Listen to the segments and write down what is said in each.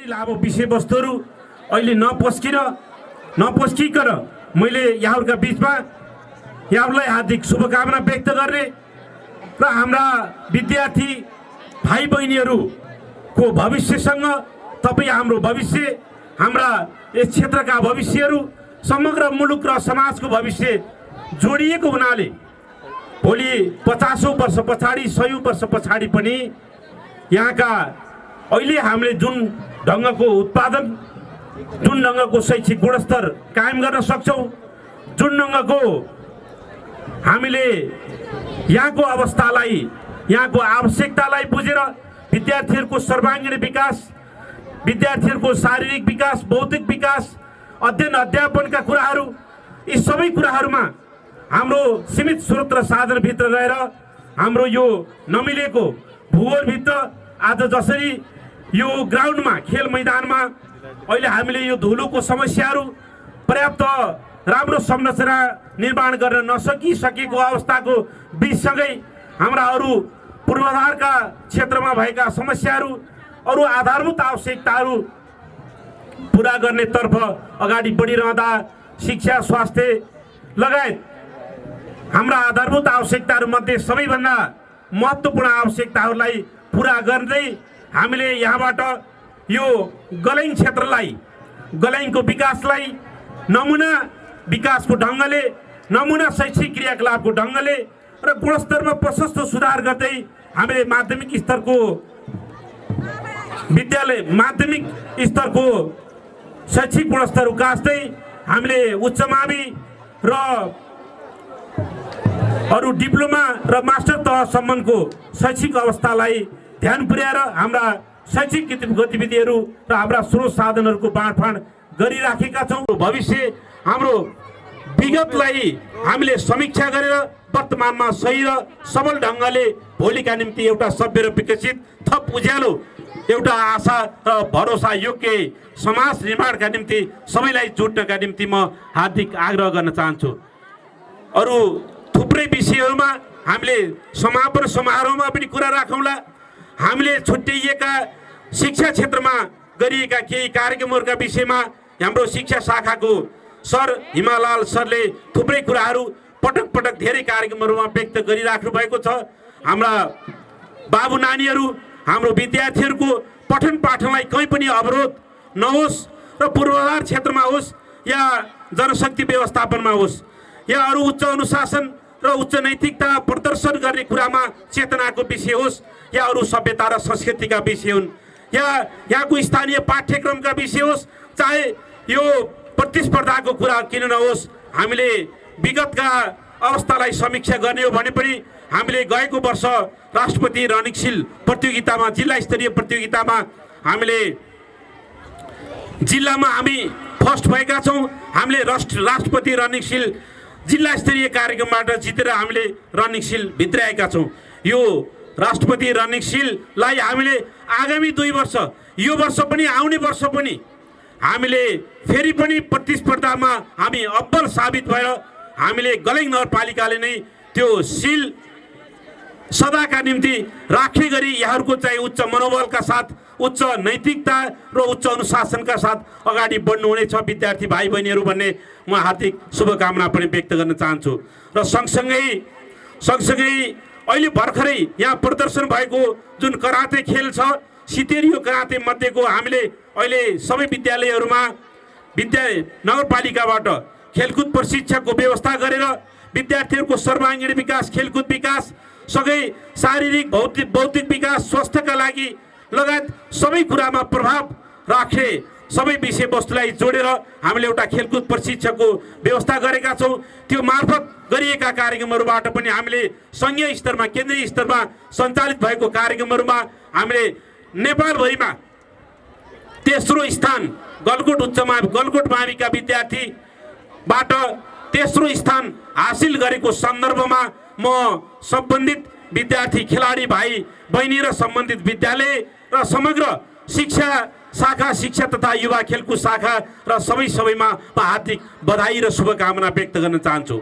लामो विषयवस्तुहरू अहिले नपस्किकन मैले यहाँहरूका बिचमा यहाँहरूलाई हार्दिक शुभकामना व्यक्त गर्ने र हाम्रा विद्यार्थी भाइ बहिनीहरूको भविष्यसँग तपाईँ हाम्रो भविष्य, हाम्रा यस क्षेत्रका भविष्यहरू, समग्र मुलुक र समाजको भविष्य जोडिएको हुनाले भोलि 50औं वर्ष पछाडि 100औं वर्ष पछाडि पनि यहाँका अहिले हामीले जुन ढङ्गको उत्पादन, जुन ढङ्गको शैक्षिक गुणस्तर कायम गर्न सक्छौँ, जुन ढङ्गको हामीले यहाँको अवस्थालाई, यहाँको आवश्यकतालाई बुझेर विद्यार्थीहरूको सर्वाङ्गीण विकास, विद्यार्थीहरूको शारीरिक विकास, बौद्धिक विकास, अध्ययन अध्यापनका कुराहरू, यी सबै कुराहरूमा हाम्रो सीमित स्रोत र साधनभित्र रहेर हाम्रो यो नमिलेको भूगोलभित्र आज जसरी यो ग्राउन्डमा, खेल मैदानमा अहिले हामीले यो धुलोको समस्याहरू, पर्याप्त राम्रो संरचना निर्माण गर्न नसकिसकेको अवस्थाको बिचसँगै हाम्रा अरू पूर्वाधारका क्षेत्रमा भएका समस्याहरू, अरू आधारभूत आवश्यकताहरू पुरा गर्नेतर्फ अगाडि बढिरहँदा शिक्षा, स्वास्थ्य लगायत हाम्रा आधारभूत आवश्यकताहरूमध्ये सबैभन्दा महत्त्वपूर्ण आवश्यकताहरूलाई पुरा गर्दै हामीले यहाँबाट यो गलैङ क्षेत्रलाई, गलैङको विकासलाई नमुना विकासको ढङ्गले, नमुना शैक्षिक क्रियाकलापको ढङ्गले र गुणस्तरमा प्रशस्त सुधार गर्दै हामीले माध्यमिक स्तरको विद्यालय, माध्यमिक स्तरको शैक्षिक गुणस्तर उकास्दै हामीले उच्च मावि र अरू डिप्लोमा र मास्टर तहसम्मको शैक्षिक अवस्थालाई ध्यान पुर्याएर हाम्रा शैक्षिक गतिविधिहरू र हाम्रा स्रोत साधनहरूको बाँडफाँड गरिराखेका छौँ। भविष्य हाम्रो विगतलाई हामीले समीक्षा गरेर वर्तमानमा सही र सबल ढङ्गले भोलिका निम्ति एउटा सभ्य र विकसित, थप उज्यालो, एउटा आशा र भरोसा योग्य समाज निर्माणका निम्ति सबैलाई जुट्नका निम्ति म हार्दिक आग्रह गर्न चाहन्छु। अरू थुप्रै विषयहरूमा हामीले समापन समारोहमा पनि कुरा राखौँला। हामीले छुट्याइएका शिक्षा क्षेत्रमा गरिएका केही कार्यक्रमहरूका विषयमा हाम्रो शिक्षा शाखाको सर हिमालाल सरले थुप्रै कुराहरू पटक पटक धेरै कार्यक्रमहरूमा व्यक्त गरिराख्नु भएको छ। हाम्रा बाबु नानीहरू, हाम्रो विद्यार्थीहरूको पठन पाठनलाई कहीँ पनि अवरोध नहोस् र पूर्वाधार क्षेत्रमा होस् या जनशक्ति व्यवस्थापनमा होस् या अरू उच्च अनुशासन र उच्च नैतिकता प्रदर्शन गर्ने कुरामा चेतनाको विषय होस् या अरू सभ्यता र संस्कृतिका विषय हुन् या यहाँको स्थानीय पाठ्यक्रमका विषय होस्, चाहे यो प्रतिस्पर्धाको कुरा किन नहोस्, हामीले विगतका अवस्थालाई समीक्षा गर्ने हो भने पनि हामीले गएको वर्ष राष्ट्रपति रणनीतिशील प्रतियोगितामा, जिल्ला स्तरीय प्रतियोगितामा हामीले जिल्लामा हामी फर्स्ट भएका छौँ। हामीले राष्ट्रपति रणनीतिशील जिल्ला स्तरीय कार्यक्रमबाट जितेर हामीले रणनीतिशील भित्राएका छौँ। यो राष्ट्रपति रणनीतिशीललाई हामीले आगामी 2 वर्ष, यो वर्ष पनि आउने वर्ष पनि हामीले फेरि पनि प्रतिस्पर्धामा हामी अब्बल साबित भएर हामीले गलैङ नगरपालिकाले नै त्यो सिल सदाका निम्ति राख्ने गरी यहाँहरूको चाहिँ उच्च मनोबलका साथ, उच्च नैतिकता र उच्च अनुशासनका साथ अगाडि बढ्नुहुनेछ विद्यार्थी भाइ बहिनीहरू भन्ने म हार्दिक शुभकामना पनि व्यक्त गर्न चाहन्छु। र सँगसँगै अहिले भर्खरै यहाँ प्रदर्शन भएको जुन कराते खेल छ, सितेरियो कराते मध्येको हामीले अहिले सबै विद्यालयहरूमा नगरपालिकाबाट खेलकुद प्रशिक्षकको व्यवस्था गरेर विद्यार्थीहरूको सर्वाङ्गीण विकास, खेलकुद विकास सँगै शारीरिक बौद्धिक विकास, स्वास्थ्यका लागि लगायत सबै कुरामा प्रभाव राख्ने सबै विषयवस्तुलाई जोडेर हामीले एउटा खेलकुद प्रशिक्षकको व्यवस्था गरेका छौँ। त्यो मार्फत गरिएका कार्यक्रमहरूबाट पनि हामीले सङ्घीय स्तरमा, केन्द्रीय स्तरमा सञ्चालित भएको कार्यक्रमहरूमा हामीले नेपालभरिमा तेस्रो स्थान गलकोट माविका विद्यार्थीबाट तेस्रो स्थान हासिल गरेको सन्दर्भमा म सम्बन्धित विद्यार्थी, खेलाडी भाइ बहिनी र सम्बन्धित विद्यालय र समग्र शिक्षा शाखा, शिक्षा तथा युवा खेलकुद शाखा र सबैमा हार्दिक बधाई र शुभकामना व्यक्त गर्न चाहन्छु।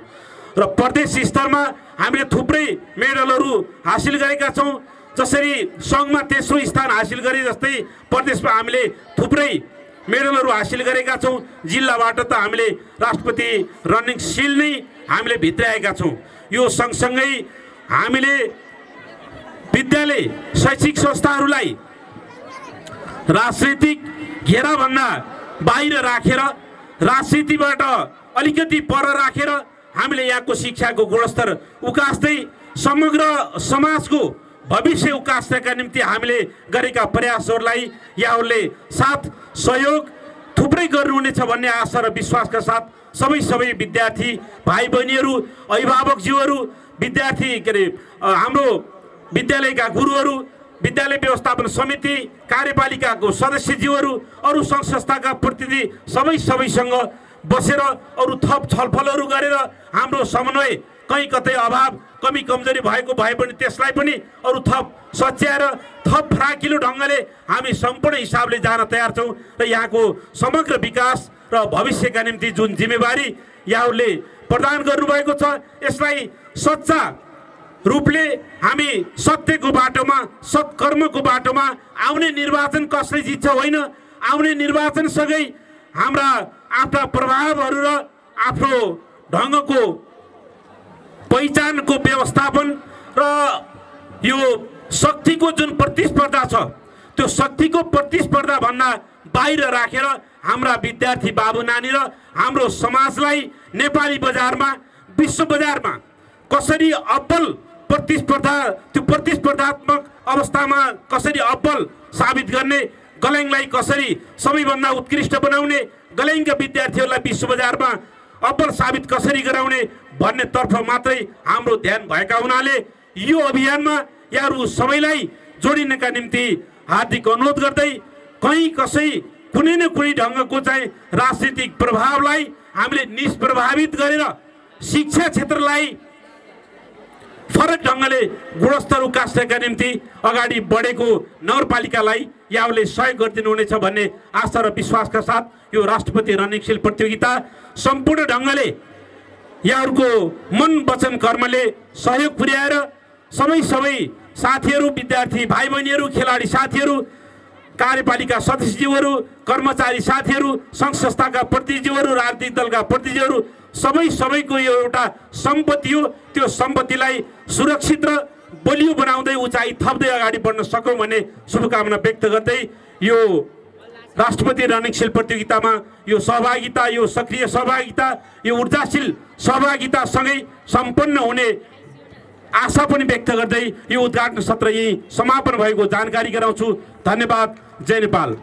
र प्रदेश स्तरमा हामीले थुप्रै मेडलहरू हासिल गरेका छौँ। जसरी सङ्घमा तेस्रो स्थान हासिल गरे जस्तै प्रदेशमा हामीले थुप्रै मेडलहरू हासिल गरेका छौँ। जिल्लाबाट त हामीले राष्ट्रपति रनिङ सिल नै हामीले भित्राएका छौँ। यो सँगसँगै हामीले विद्यालय शैक्षिक संस्थाहरूलाई राजनैतिक घेराभन्दा बाहिर राखेर राजनीतिबाट अलिकति पर राखेर हामीले यहाँको शिक्षाको गुणस्तर उकास्दै समग्र समाजको भविष्य उकास्नका निम्ति हामीले गरेका प्रयासहरूलाई यहाँहरूले साथ सहयोग थुप्रै गर्नुहुनेछ भन्ने आशा र विश्वासका साथ सबै विद्यार्थी भाइ बहिनीहरू, अभिभावकज्यूहरू, विद्यार्थी के अरे हाम्रो विद्यालयका गुरुहरू, विद्यालय व्यवस्थापन समिति, कार्यपालिकाको सदस्यज्यूहरू, अरू सङ्घ संस्थाका प्रतिनिधि सबैसँग बसेर अरू थप छलफलहरू गरेर हाम्रो समन्वय कहीँ कतै अभाव कमी कमजोरी भएको भए पनि त्यसलाई पनि अरू थप सच्याएर थप फराकिलो ढङ्गले हामी सम्पूर्ण हिसाबले जान तयार छौँ र यहाँको समग्र विकास र भविष्यका निम्ति जुन जिम्मेवारी यहाँहरूले प्रदान गर्नुभएको छ यसलाई सच्चा रूपले हामी सत्यको बाटोमा सत्कर्मको बाटोमा आउने निर्वाचन कसले जित्छ होइन, आउने निर्वाचनसँगै हाम्रा आफ्ना प्रभावहरू र आफ्नो ढङ्गको पहिचानको व्यवस्थापन र यो शक्तिको जुन प्रतिस्पर्धा छ त्यो शक्तिको प्रतिस्पर्धा भन्दा बाहिर राखेर हाम्रा विद्यार्थी बाबु नानी र हाम्रो समाजलाई नेपाली बजारमा विश्व बजारमा कसरी अब्बल प्रतिस्पर्धा त्यो प्रतिस्पर्धात्मक अवस्थामा कसरी अब्बल साबित गर्ने, गलैङ्गलाई कसरी सबैभन्दा उत्कृष्ट बनाउने, गलैङ्गका विद्यार्थीहरूलाई विश्व बजारमा अब्बल साबित कसरी गराउने भन्ने तर्फ मात्रै हाम्रो ध्यान भएका हुनाले यो अभियानमा यहाँहरू सबैलाई जोडिनका निम्ति हार्दिक अनुरोध गर्दै कहीँ कसै कुनै न कुनै ढङ्गको चाहिँ राजनीतिक प्रभावलाई हामीले निष्प्रभावित गरेर शिक्षा क्षेत्रलाई फरक ढङ्गले गुणस्तर उकास्नका निम्ति अगाडि बढेको नगरपालिकालाई यहाँहरूले सहयोग गरिदिनुहुनेछ भन्ने आशा र विश्वासका साथ यो राष्ट्रपति रनिङ सिल प्रतियोगिता सम्पूर्ण ढङ्गले यहाँहरूको मन वचन कर्मले सहयोग पुर्याएर सबै साथीहरू, विद्यार्थी भाइ बहिनीहरू, खेलाडी साथीहरू, कार्यपालिका सदस्यज्यूहरू, कर्मचारी साथीहरू, सङ्घ संस्थाका प्रतिनिधिहरू, राजनीतिक दलका प्रतिनिधिहरू सबैको यो एउटा सम्पत्ति हो। त्यो सम्पत्तिलाई सुरक्षित र बलियो बनाउँदै उचाइ थप्दै अगाडि बढ्न सकौँ भन्ने शुभकामना व्यक्त गर्दै यो राष्ट्रपति रनिङ सिल प्रतियोगितामा यो सहभागिता, यो सक्रिय सहभागिता, यो ऊर्जाशील सहभागितासँगै सम्पन्न हुने आशा पनि व्यक्त गर्दै यो उद्घाटन सत्र यही समापन भएको जानकारी गराउँछु। धन्यवाद। जय नेपाल।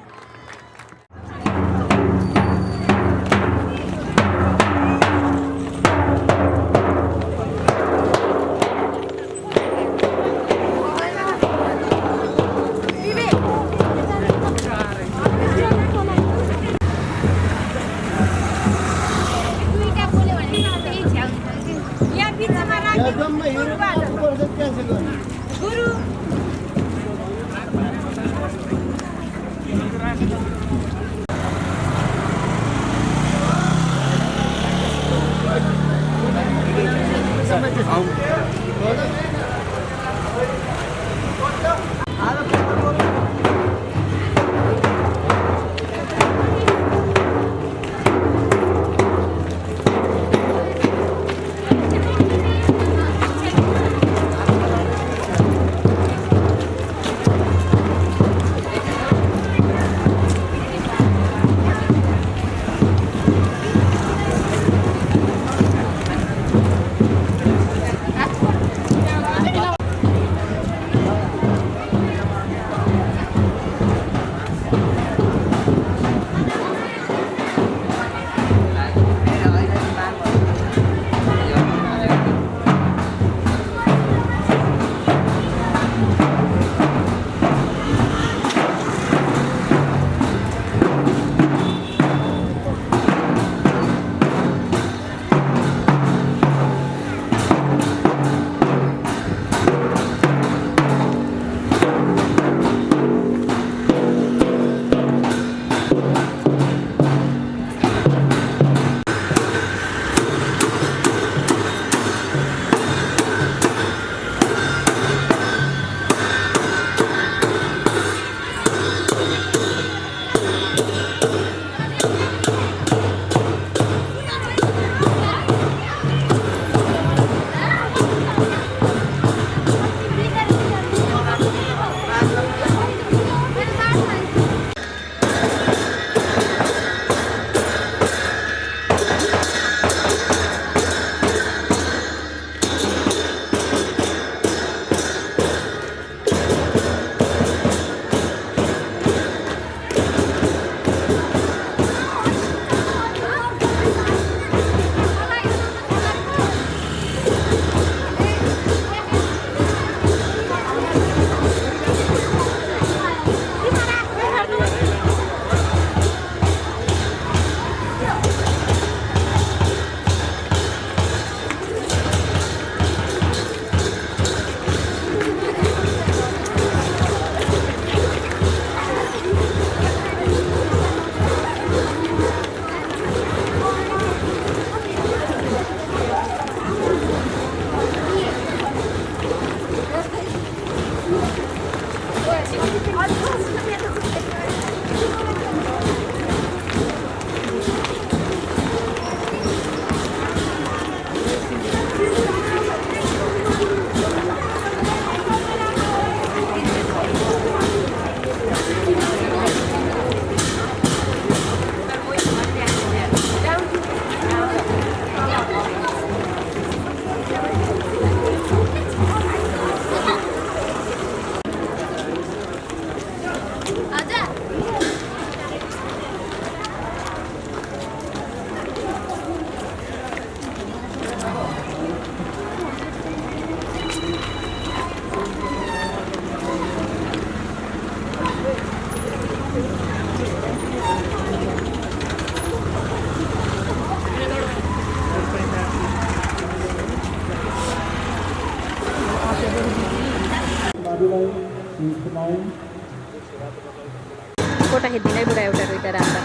खेद्दिनै बुढा एउटा दुइटा राख्दा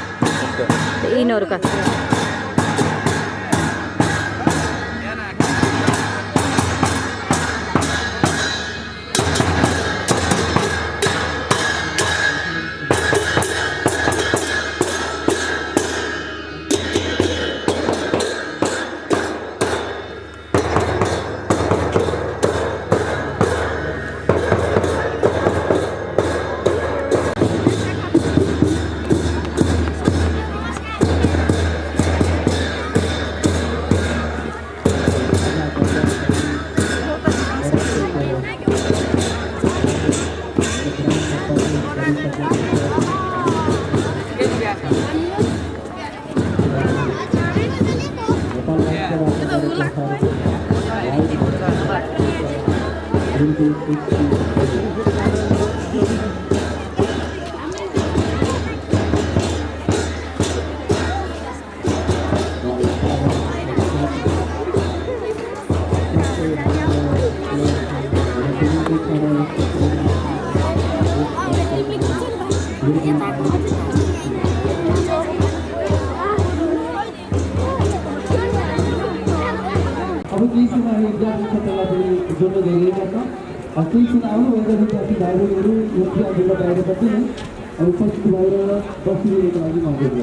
यिनीहरू कति अब केही समय विद्यार्थी क्षेत्रलाई पनि जोड्न गइरहेका छन्। केही क्षण आउनुभएका विद्यार्थी भाइ बहिनीहरू यो क्रियाबाट बाहिरपट्टि नै उपस्थित भएर बसिरहेको लागि म अनुरोध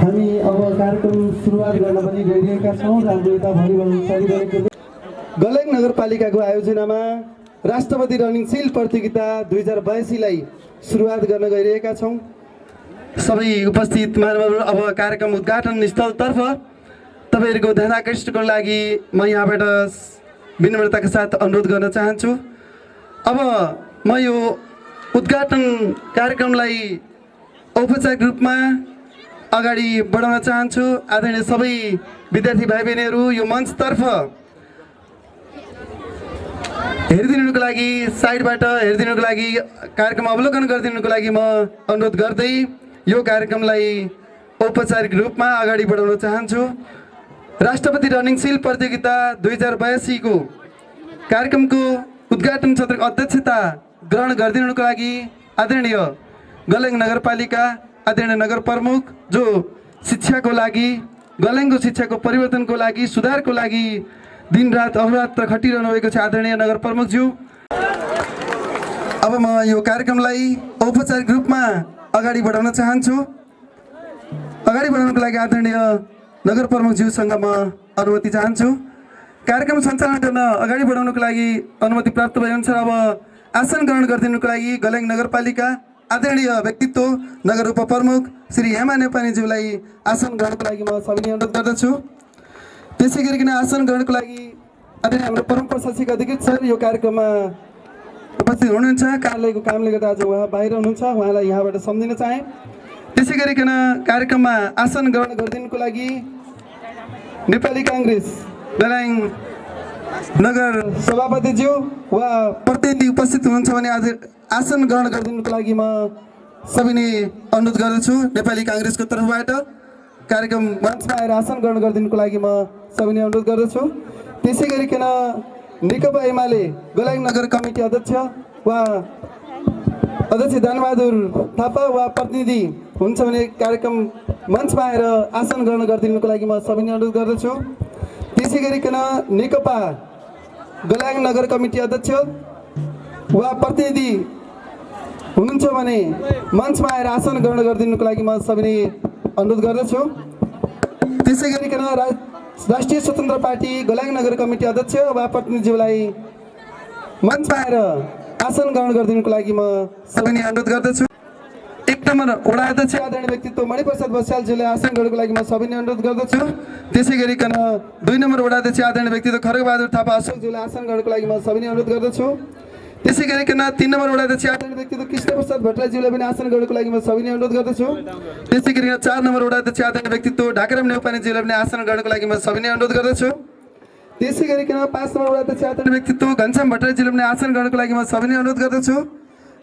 हामी अब कार्यक्रम सुरुवात गर्न पनि गइरहेका छौँ। हाम्रो यता भलिबल चलिरहेको गलैंग नगरपालिकाको आयोजनामा राष्ट्रपति रनिङ सिल प्रतियोगिता 2082लाई सुरुवात गर्न गइरहेका छौँ। सबै उपस्थित महानुभावहरू, अब कार्यक्रम उद्घाटन स्थलतर्फ तपाईँहरूको ध्यान आकर्षणको लागि म यहाँबाट विनम्रताका साथ अनुरोध गर्न चाहन्छु। अब म यो उद्घाटन कार्यक्रमलाई औपचारिक रूपमा अगाडि बढाउन चाहन्छु। आदरणीय सबै विद्यार्थी भाइ बहिनीहरू यो मञ्चतर्फ हेरिदिनुको लागि, साइडबाट हेरिदिनुको लागि, कार्यक्रम अवलोकन गरिदिनुको लागि म अनुरोध गर्दै यो कार्यक्रमलाई औपचारिक रूपमा अगाडि बढाउन चाहन्छु। राष्ट्रपति रनिङ सिल प्रतियोगिता 2082 को कार्यक्रमको उद्घाटन सत्रको अध्यक्षता ग्रहण गरिदिनुको लागि आदरणीय गलेङ नगरपालिका आदरणीय नगर प्रमुख, जो शिक्षाको लागि, गलेङको शिक्षाको परिवर्तनको लागि, सुधारको लागि दिनरात अहोरात्र खटिरहनु भएको छ आदरणीय नगर प्रमुखज्यू। अब म यो कार्यक्रमलाई औपचारिक रूपमा अगाडि बढाउन चाहन्छु। अगाडि बढाउनको लागि आदरणीय नगर प्रमुखज्यूसँग म अनुमति चाहन्छु। कार्यक्रम सञ्चालन गर्न अगाडि बढाउनको लागि अनुमति प्राप्त भएअनुसार अब आसन ग्रहण गरिदिनुको लागि गलेङ नगरपालिका आदरणीय व्यक्तित्व नगर उपप्रमुख श्री हेमा नेपालीज्यूलाई आसन ग्रहणको लागि म सविनय अनुरोध गर्दछु। त्यसै गरिकन आसन ग्रहणको लागि आदरणीय हाम्रो परम प्रशासक अधिकृत सर यो कार्यक्रममा उपस्थित हुनुहुन्छ। कार्यालयको कामले गर्दा आज उहाँ बाहिर हुनुहुन्छ, उहाँलाई यहाँबाट सम्झिन चाहे। त्यसै गरिकन कार्यक्रममा आसन ग्रहण गरिदिनुको लागि नेपाली काङ्ग्रेस गलेङ नगर सभापतिज्यू वा प्रतिनिधि उपस्थित हुनुहुन्छ भने आज आसन ग्रहण गरिदिनुको लागि म सविनय अनुरोध गर्दछु। नेपाली काङ्ग्रेसको तर्फबाट कार्यक्रम मञ्चमा आएर आसन ग्रहण गरिदिनुको लागि म सविनय अनुरोध गर्दछु। त्यसै गरिकन नेकपा एमाले गलेङ नगर कमिटी अध्यक्ष वा अध्यक्ष धनबहादुर थापा वा प्रतिनिधि हुन्छ भने कार्यक्रम मञ्चमा आएर आसन ग्रहण गरिदिनुको लागि म सविनय अनुरोध गर्दछु। त्यसै गरिकन नेकपा गलेङ नगर कमिटी अध्यक्ष वा प्रतिनिधि हुनुहुन्छ भने मञ्चमा आएर आसन ग्रहण गरिदिनुको लागि म सविनय अनुरोध गर्दछु। त्यसै गरिकन राष्ट्रिय स्वतन्त्र पार्टी गलेङ नगर कमिटी अध्यक्ष वा प्रतिनिधिज्यूलाई मञ्चमा आएर आसन ग्रहण गरिदिनुको लागि म सविनय अनुरोध गर्दछु। 1 नम्बर वडा अध्यक्ष आदरणीय व्यक्तित्व मणिप्रसाद बस्यालज्यूलाई आसन ग्रहणको लागि म सविनय अनुरोध गर्दछु। त्यसै गरिकन 2 नम्बर वडा अध्यक्ष आदरणीय व्यक्तित्व खड्गबहादुर थापा अशोकज्यूलाई आसन ग्रहणको लागि म सविनय अनुरोध गर्दछु। त्यसै गरिकन 3 नम्बर वडा अध्यक्ष आदरणीय व्यक्तित्व कृष्णप्रसाद भट्टराईज्यूलाई पनि आसन ग्रहणको लागि म सविनय अनुरोध गर्दछु। त्यसै गरिकन 4 नम्बर वडा अध्यक्ष आदरणीय व्यक्तित्व ढाकाराम नेउपानेज्यूलाई पनि आसन ग्रहणको लागि म सविनय अनुरोध गर्दछु। त्यसै गरिकन 5 नम्बर वडा अध्यक्ष आदरणीय व्यक्तित्व घनश्याम भट्टराईज्यूलाई पनि आसन ग्रहणको लागि म सविनय अनुरोध गर्दछु।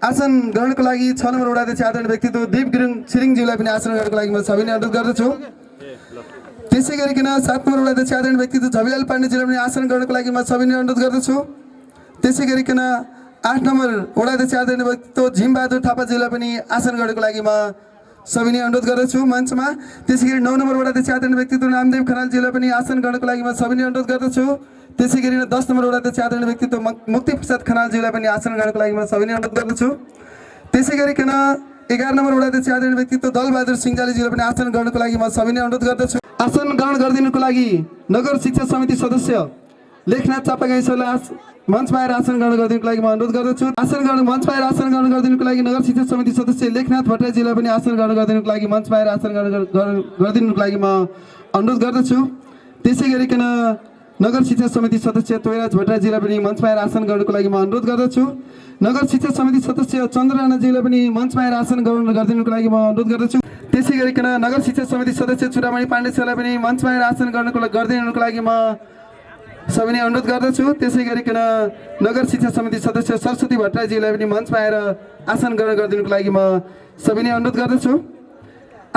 आसन ग्रहणको लागि 6 नम्बर वडा अध्यक्ष आदरणीय व्यक्तित्व दीप गुरुङ छिरिङज्यूलाई पनि आसन ग्रहणको लागि म सविनय अनुरोध गर्दछु। त्यसै गरिकन 7 नम्बर वडा अध्यक्ष आदरणीय व्यक्तित्व झविलाल पाण्डेज्यूलाई पनि आसन ग्रहणको लागि म सविनय अनुरोध गर्दछु। त्यसै गरिकन 8 नम्बर वडा अध्यक्ष आदरणीय व्यक्तित्व झिमबहादुर थापाज्यूलाई पनि आसन ग्रहणको लागि म सविनय अनुरोध गर्दछु मञ्चमा। त्यसै गरी 9 नम्बर वडा अध्यक्ष आदरणीय व्यक्तित्व नामदेव खनालज्यूलाई पनि आसन ग्रहणको लागि म सविनय अनुरोध गर्दछु। त्यसै गरी 10 नम्बर वडा अध्यक्ष आदरणीय व्यक्तित्व मुक्ति प्रसाद खनालज्यूलाई पनि आसन ग्रहणको लागि म सविनय अनुरोध गर्दछु। त्यसै गरिकन 11 नम्बर वडा अध्यक्ष आदरणीय व्यक्तित्व दलबहादुर सिंहजालीज्यूलाई पनि आसन ग्रहणको लागि म सविनय अनुरोध गर्दछु। आसन ग्रहण गरिदिनुको लागि नगर शिक्षा समिति सदस्य लेखनाथ चापागाई सरलाई मञ्चमा आएर आसन ग्रहण गरिदिनुको लागि म अनुरोध गर्दछु। मञ्चमा आएर आसन ग्रहण गरिदिनुको लागि नगर शिक्षा समिति सदस्य लेखनाथ भट्टराईज्यूलाई पनि आसन ग्रहण गरिदिनुको लागि मञ्चमा आएर आसन ग्रहण गरिदिनुको लागि म अनुरोध गर्दछु। त्यसै गरिकन नगर शिक्षा समिति सदस्य तोयराज भट्टराईज्यूलाई पनि मञ्चमा आएर आसन ग्रहणको लागि म अनुरोध गर्दछु। नगर शिक्षा समिति सदस्य चन्द्र राणाज्यूलाई पनि मञ्चमा आएर आसन ग्रहण गरिदिनुको लागि म अनुरोध गर्दछु। त्यसै गरिकन नगर शिक्षा समिति सदस्य चुडामणि पाण्डे सरलाई पनि मञ्चमा आएर आसन गरिदिनुको लागि म सविनय अनुरोध गर्दछु। त्यसै गरिकन नगर शिक्षा समिति सदस्य सरस्वती भट्टराईज्यूलाई पनि मञ्चमा आएर आसन ग्रहण गरिदिनुको लागि म सविनय अनुरोध गर्दछु।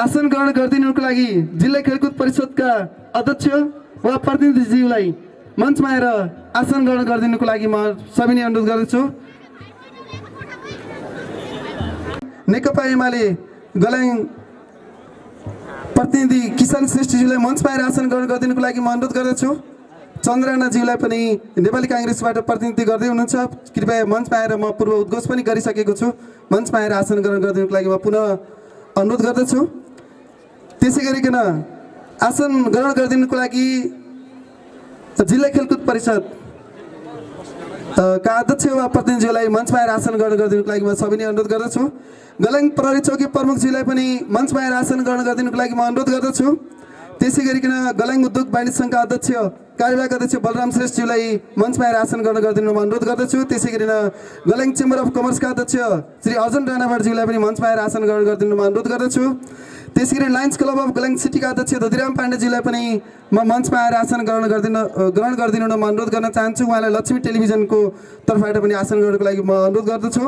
आसन ग्रहण गरिदिनुको लागि जिल्ला खेलकुद परिषदका अध्यक्ष वा प्रतिनिधिज्यूलाई मञ्चमा आएर आसन ग्रहण गरिदिनुको लागि म सविनय अनुरोध गर्दछु। नेकपा एमाले गलेङ प्रतिनिधि किसान श्रेष्ठज्यूलाई मञ्चमा आएर आसन ग्रहण गरिदिनुको लागि म अनुरोध गर्दछु। चन्द्रनाज्यूलाई पनि नेपाली काङ्ग्रेसबाट प्रतिनिधि गर्दै हुनुहुन्छ, कृपया मञ्चमा आएर म पूर्व उद्घोष पनि गरिसकेको छु, मञ्चमा आएर आसन ग्रहण गरिदिनुको लागि म पुनः अनुरोध गर्दछु। त्यसै गरिकन आसन ग्रहण गरिदिनुको लागि जिल्ला खेलकुद परिषद का अध्यक्ष वा प्रतिनिधिज्यूलाई मञ्चमा आएर आसन ग्रहण गरिदिनुको लागि म सविनय अनुरोध गर्दछु। गलेङ प्रहरी चौकी प्रमुखज्यूलाई पनि मञ्चमा आएर आसन ग्रहण गरिदिनुको लागि म अनुरोध गर्दछु। त्यसै गरिकन गलाङ उद्योग वाणिज्य सङ्घका अध्यक्ष कार्यवाहक अध्यक्ष बलराम श्रेष्ठज्यूलाई मञ्चमा आएर आसन ग्रहण गरिदिनु अनुरोध गर्दछु। त्यसै गरिन गलाङ चेम्बर अफ कमर्सका अध्यक्ष श्री अर्जुन राणावाडज्यूलाई पनि मञ्चमा आएर आसन ग्रहण गरिदिनु अनुरोध गर्दछु। त्यसै गरी लायन्स क्लब अफ गलाङ सिटीका अध्यक्ष धोतीराम पाण्डेज्यूलाई पनि म मञ्चमा आएर आसन ग्रहण गरिदिनु म अनुरोध गर्न चाहन्छु। उहाँलाई लक्ष्मी टेलिभिजनको तर्फबाट पनि आसन ग्रहणको लागि म अनुरोध गर्दछु।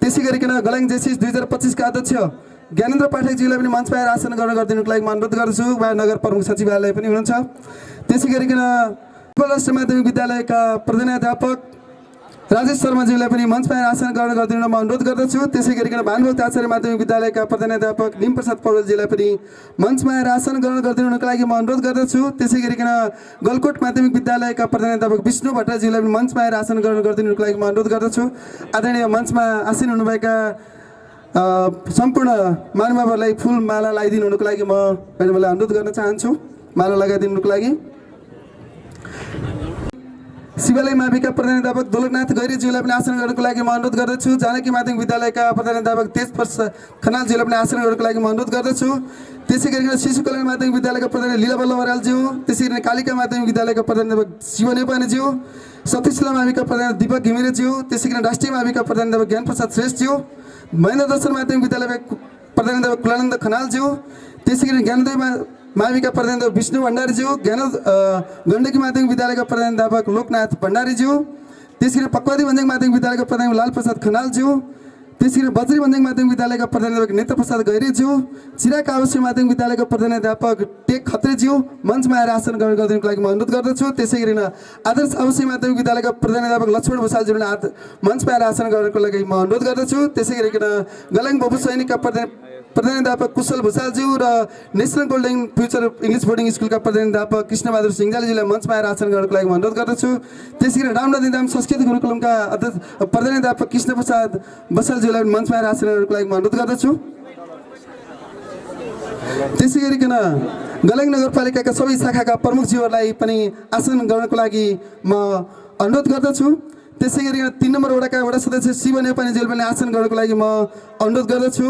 त्यसै गरिकन गलाङ जेसिस 2025 का अध्यक्ष ज्ञानेन्द्र पाठकज्यूलाई पनि मञ्चमा आएर आसन ग्रहण गरिदिनुको लागि म अनुरोध गर्दछु। उहाँ नगर प्रमुख सचिवालय पनि हुनुहुन्छ। त्यसै गरिकन राष्ट्रिय माध्यमिक विद्यालयका प्रधानाध्यापक राजेश शर्माज्यूलाई पनि मञ्चमा आएर आसन ग्रहण गरिदिनु म अनुरोध गर्दछु। त्यसै गरिकन भानुभक्त आचार्य माध्यमिक विद्यालयका प्रधानाध्यापक निमप्रसाद पौडेलज्यूलाई पनि मञ्चमा आएर आसन ग्रहण गरिदिनुको लागि म अनुरोध गर्दछु। त्यसै गरिकन गलकोट माध्यमिक विद्यालयका प्रधानाध्यापक विष्णु भट्टराज्यूलाई पनि मञ्चमा आएर आसन ग्रहण गरिदिनुको लागि म अनुरोध गर्दछु। आदरणीय मञ्चमा आसीन हुनुभएका सम्पूर्ण महानुभावहरूलाई फुल माला लगाइदिनुको लागि म म्याडमलाई अनुरोध गर्न चाहन्छु। माला लगाइदिनुको लागि शिवालय माविका प्रधानाध्यापक दोलकनाथ गैरीज्यूलाई पनि आसन गर्नको लागि म अनुरोध गर्दछु। जानकी माध्यमिक विद्यालयका प्रधानाध्यापक तेजप्रस खनालज्यूलाई पनि आसन गर्नको लागि म अनुरोध गर्दछु। त्यसै गरिकन शिशु कल्याण माध्यमिक विद्यालयका प्रधान लीला बल्ल बरालज्यू, त्यसै गरिकन कालिका माध्यमिक विद्यालयका प्रधानाध्यापक शिव नेपानीज्यू, सतीशिला माविका प्रधान दीपक घिमिरेज्यू, त्यसै गरिकन राष्ट्रिय माविका प्रधानाध्यापक ज्ञान प्रसाद श्रेष्ठज्यू, महेन्द्र दर्शन माध्यमिक विद्यालयका प्रधानाध्यापक कुलानन्द खनालज्यू, त्यसै गरिकन ज्ञानोदय माविका प्रधानाध्यापक विष्णु भण्डारीज्यू, गण्डकी माध्यमिक विद्यालयका प्रधानाध्यापक लोकनाथ भण्डारीज्यू, त्यसै गरिकन पक्वादी भन्ज्याङ माध्यमिक विद्यालयका प्रधानाध्यापक लालप्रसाद खनालज्यू, त्यसै गरिकन बज्री भन्ज्याङ माध्यमिक विद्यालयका प्रधानाध्यापक नेत्र प्रसाद गैरेज्यू, चिराक आवासीय माध्यमिक विद्यालयका प्रधानाध्यापक टेक खत्रेज्यू मञ्चमा आएर आसन ग्रहण गरिदिनुको लागि म अनुरोध गर्दछु। त्यसै गरिन आदर्श आवासीय माध्यमिक विद्यालयका प्रधानाध्यापक लक्ष्मण भूषालज्यूलाई मञ्चमा आएर आसन ग्रहणको लागि म अनुरोध गर्दछु। त्यसै गरिकन गलाङ बबु सैनिकका प्रधानाध्यापक कुशल भूषालज्यू र national golden future English boarding स्कुलका प्रधानाध्यापक कृष्णबहादुर सिङ्जालीज्यूलाई मञ्चमा आएर आसन ग्रहणको लागि म अनुरोध गर्दछु। त्यसै गरी रामनदीधाम संस्कृत गुरुकुलमका प्रधानाध्यापक कृष्णप्रसाद बसालज्यूलाई मञ्चमा आएर आसन ग्रहणको लागि म अनुरोध गर्दछु। त्यसै गरिकन गलाङ नगरपालिकाका सबै शाखाका प्रमुखज्यूहरूलाई पनि आसन ग्रहणको लागि म अनुरोध गर्दछु। त्यसै गरिकन 3 नम्बर वडाका वडा सदस्य शिव नेपानीज्यूले पनि आसन ग्रहणको लागि म अनुरोध गर्दछु।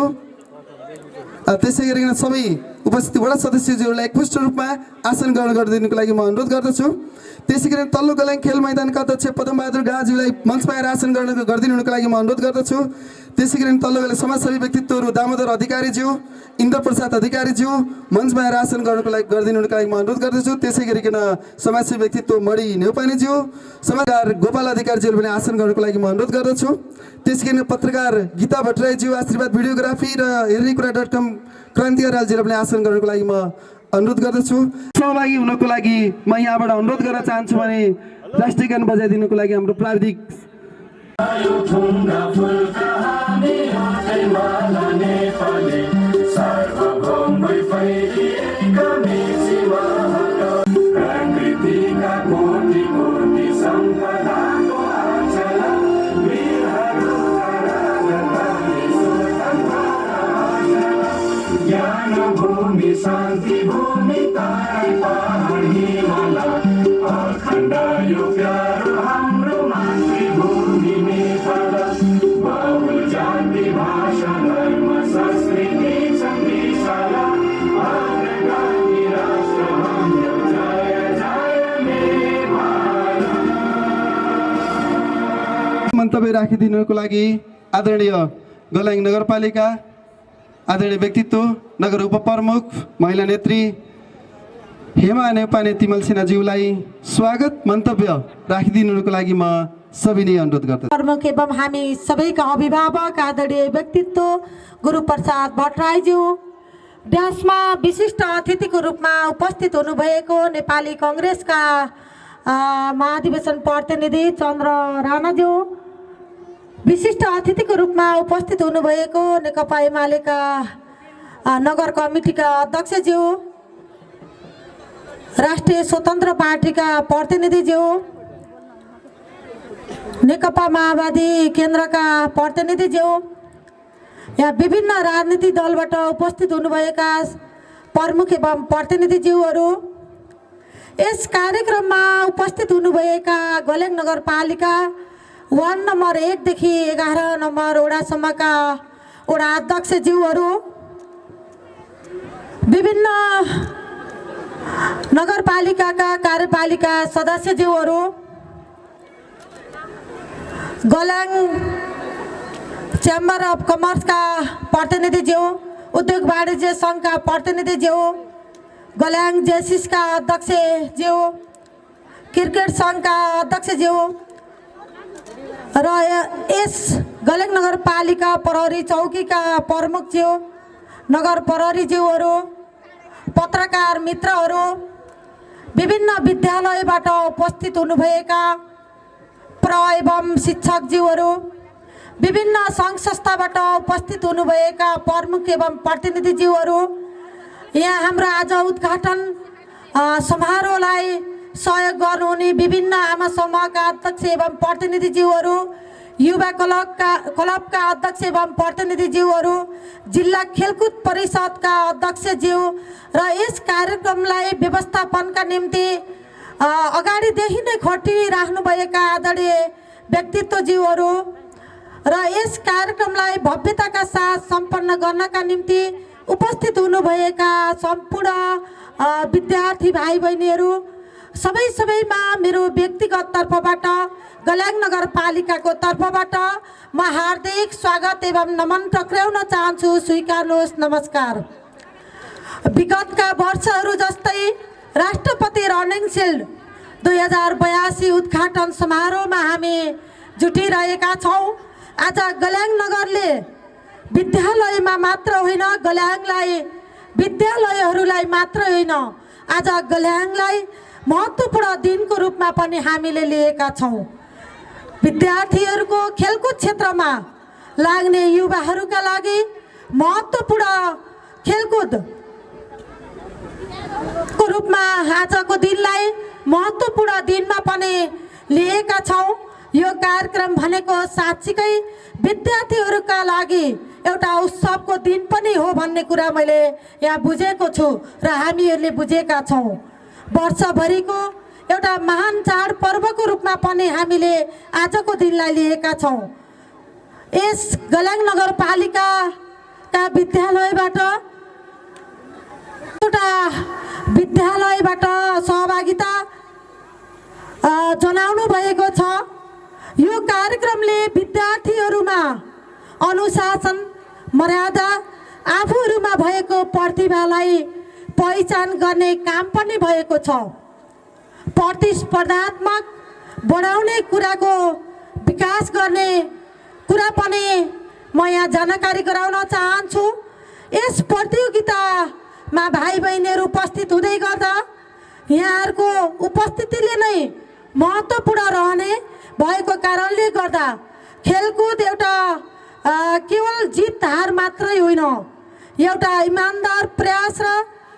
त्यसै गरिकन सबै उपस्थित वडा सदस्यज्यूहरूलाई एकमुष्ट रूपमा आसन ग्रहण गरिदिनुको लागि म अनुरोध गर्दछु। त्यसै गरी तल्लो गलाङ खेल मैदानका अध्यक्ष पदमबहादुर गाजीलाई मञ्चमा आएर आसन ग्रहण गरिदिनुको लागि म अनुरोध गर्दछु। त्यसै गरी तल्लो गलाङ समाजसेवी व्यक्तित्वहरू दामोदर अधिकारीज्यू, इन्द्र प्रसाद अधिकारीज्यू मञ्चमा आएर आसन गर्नको लागि गरिदिनुको लागि म अनुरोध गर्दछु। त्यसै गरिकन समाजसेवी व्यक्तित्व मणि नेउपानेज्यू, समाजकार गोपाल अधिकारीज्यूले पनि आसन गर्नको लागि म अनुरोध गर्दछु। त्यसै गरी पत्रकार गीता भट्टराईज्यू, आशीर्वाद भिडियोग्राफी र हेर्नेकुरा.com क्रान्ति रालज्यूले पनि आसन गर्नको लागि म अनुरोध गर्दछु। सहभागी हुनको लागि म यहाँबाट अनुरोध गर्न चाहन्छु भने राष्ट्रिय गान बजाइदिनुको लागि हाम्रो प्राविधिक शान्ति भूमि तारै पहाड हिमाला अखण्ड यो प्यारो हाम्रो मातृभूमि नेपाल बहुल जाति भाषा धर्म संस्कृति संविशाला अग्रगामी राष्ट्र हाम्रो जय जय नेपाल। मन्तव्य राखिदिनुको लागि आदरणीय गलाङ नगरपालिका आदरणीय व्यक्तित्व नगर उपप्रमुख महिला नेत्री हेमा नेपाने तिमल सिन्हाज्यूलाई स्वागत मन्तव्य राखिदिनुको लागि म सविनय अनुरोध गर्दछु। प्रमुख एवं हामी सबैका अभिभावक आदरणीय व्यक्तित्व गुरुप्रसाद भट्टराईज्यू, ड्यासमा विशिष्ट अतिथिको रूपमा उपस्थित हुनुभएको नेपाली कङ्ग्रेसका महाधिवेशन प्रतिनिधि चन्द्र राणाज्यू, विशिष्ट अतिथिको रूपमा उपस्थित हुनुभएको नेकपा एमालेका नगर कमिटीका अध्यक्षज्यू, राष्ट्रिय स्वतन्त्र पार्टीका प्रतिनिधिज्यू, नेकपा माओवादी केन्द्रका प्रतिनिधिज्यू, यहाँ विभिन्न राजनीतिक दलबाट उपस्थित हुनुभएका प्रमुख एवं प्रतिनिधिज्यूहरू, यस कार्यक्रममा उपस्थित हुनुभएका गलाङ नगरपालिका वार्ड नम्बर 1 देखि 11 नम्बर वडासम्मका वडा अध्यक्षज्यूहरू, विभिन्न नगरपालिकाका कार्यपालिका सदस्यज्यूहरू, गल्याङ च्याम्बर अफ कमर्सका प्रतिनिधिज्यू, उद्योग वाणिज्य सङ्घका प्रतिनिधिज्यू, गल्याङ जेसिसका अध्यक्षज्यू, क्रिकेट सङ्घका अध्यक्षज्यू र यस गल्याङ नगरपालिका प्रहरी चौकीका प्रमुखज्यू, नगर प्रहरीज्यूहरू, पत्रकार मित्रहरू, विभिन्न विद्यालयबाट उपस्थित हुनुभएका प्र एवं शिक्षकज्यूहरू, विभिन्न सङ्घ संस्थाबाट उपस्थित हुनुभएका प्रमुख एवं प्रतिनिधिज्यूहरू, यहाँ हाम्रो आज उद्घाटन समारोहलाई सहयोग गर्नुहुने विभिन्न आमा समूहका अध्यक्ष एवं प्रतिनिधिज्यूहरू, युवा क्लबका अध्यक्ष एवं प्रतिनिधिज्यूहरू, जिल्ला खेलकुद परिषदका अध्यक्षज्यू र यस कार्यक्रमलाई व्यवस्थापनका निम्ति अगाडिदेखि नै खटिराख्नुभएका आदरणीय व्यक्तित्वज्यूहरू र यस कार्यक्रमलाई भव्यताका साथ सम्पन्न गर्नका निम्ति उपस्थित हुनुभएका सम्पूर्ण विद्यार्थी भाइ बहिनीहरू, सबैमा मेरो व्यक्तिगत तर्फबाट गल्याङ नगरपालिकाको तर्फबाट म हार्दिक स्वागत एवं नमन टक्र्याउन चाहन्छु। स्वीकार्नुहोस्। नमस्कार। विगतका वर्षहरू जस्तै राष्ट्रपति रनिङ सिल्ड 2082 उद्घाटन समारोहमा हामी जुटिरहेका छौँ। आज गल्याङ नगरले विद्यालयमा मात्र होइन, गल्याङलाई विद्यालयहरूलाई मात्र होइन, आज गल्याङलाई महत्त्वपूर्ण दिनको रूपमा पनि हामीले लिएका छौँ। विद्यार्थीहरूको खेलकुद क्षेत्रमा लाग्ने युवाहरूका लागि महत्त्वपूर्ण खेलकुदको रूपमा आजको दिनलाई महत्त्वपूर्ण दिनमा पनि लिएका छौँ। यो कार्यक्रम भनेको साँच्चीकै विद्यार्थीहरूका लागि एउटा उत्सवको दिन पनि हो भन्ने कुरा मैले यहाँ बुझेको छु र हामीहरूले बुझेका छौँ। वर्षभरिको एउटा महान चाडपर्वको रूपमा पनि हामीले आजको दिनलाई लिएका छौँ। यस गल्याङ नगरपालिकाका विद्यालयबाट सहभागिता जनाउनु भएको छ। यो कार्यक्रमले विद्यार्थीहरूमा अनुशासन, मर्यादा, आफूहरूमा भएको प्रतिभालाई पहिचान गर्ने काम पनि भएको छ। प्रतिस्पर्धात्मक बनाउने कुराको विकास गर्ने कुरा पनि म यहाँ जानकारी गराउन चाहन्छु। यस प्रतियोगितामा भाइ बहिनीहरू उपस्थित हुँदै गर्दा यहाँहरूको उपस्थितिले नै महत्त्वपूर्ण रहने भएको कारणले गर्दा खेलकुद एउटा केवल जित हार मात्रै होइन, एउटा इमान्दार प्रयास र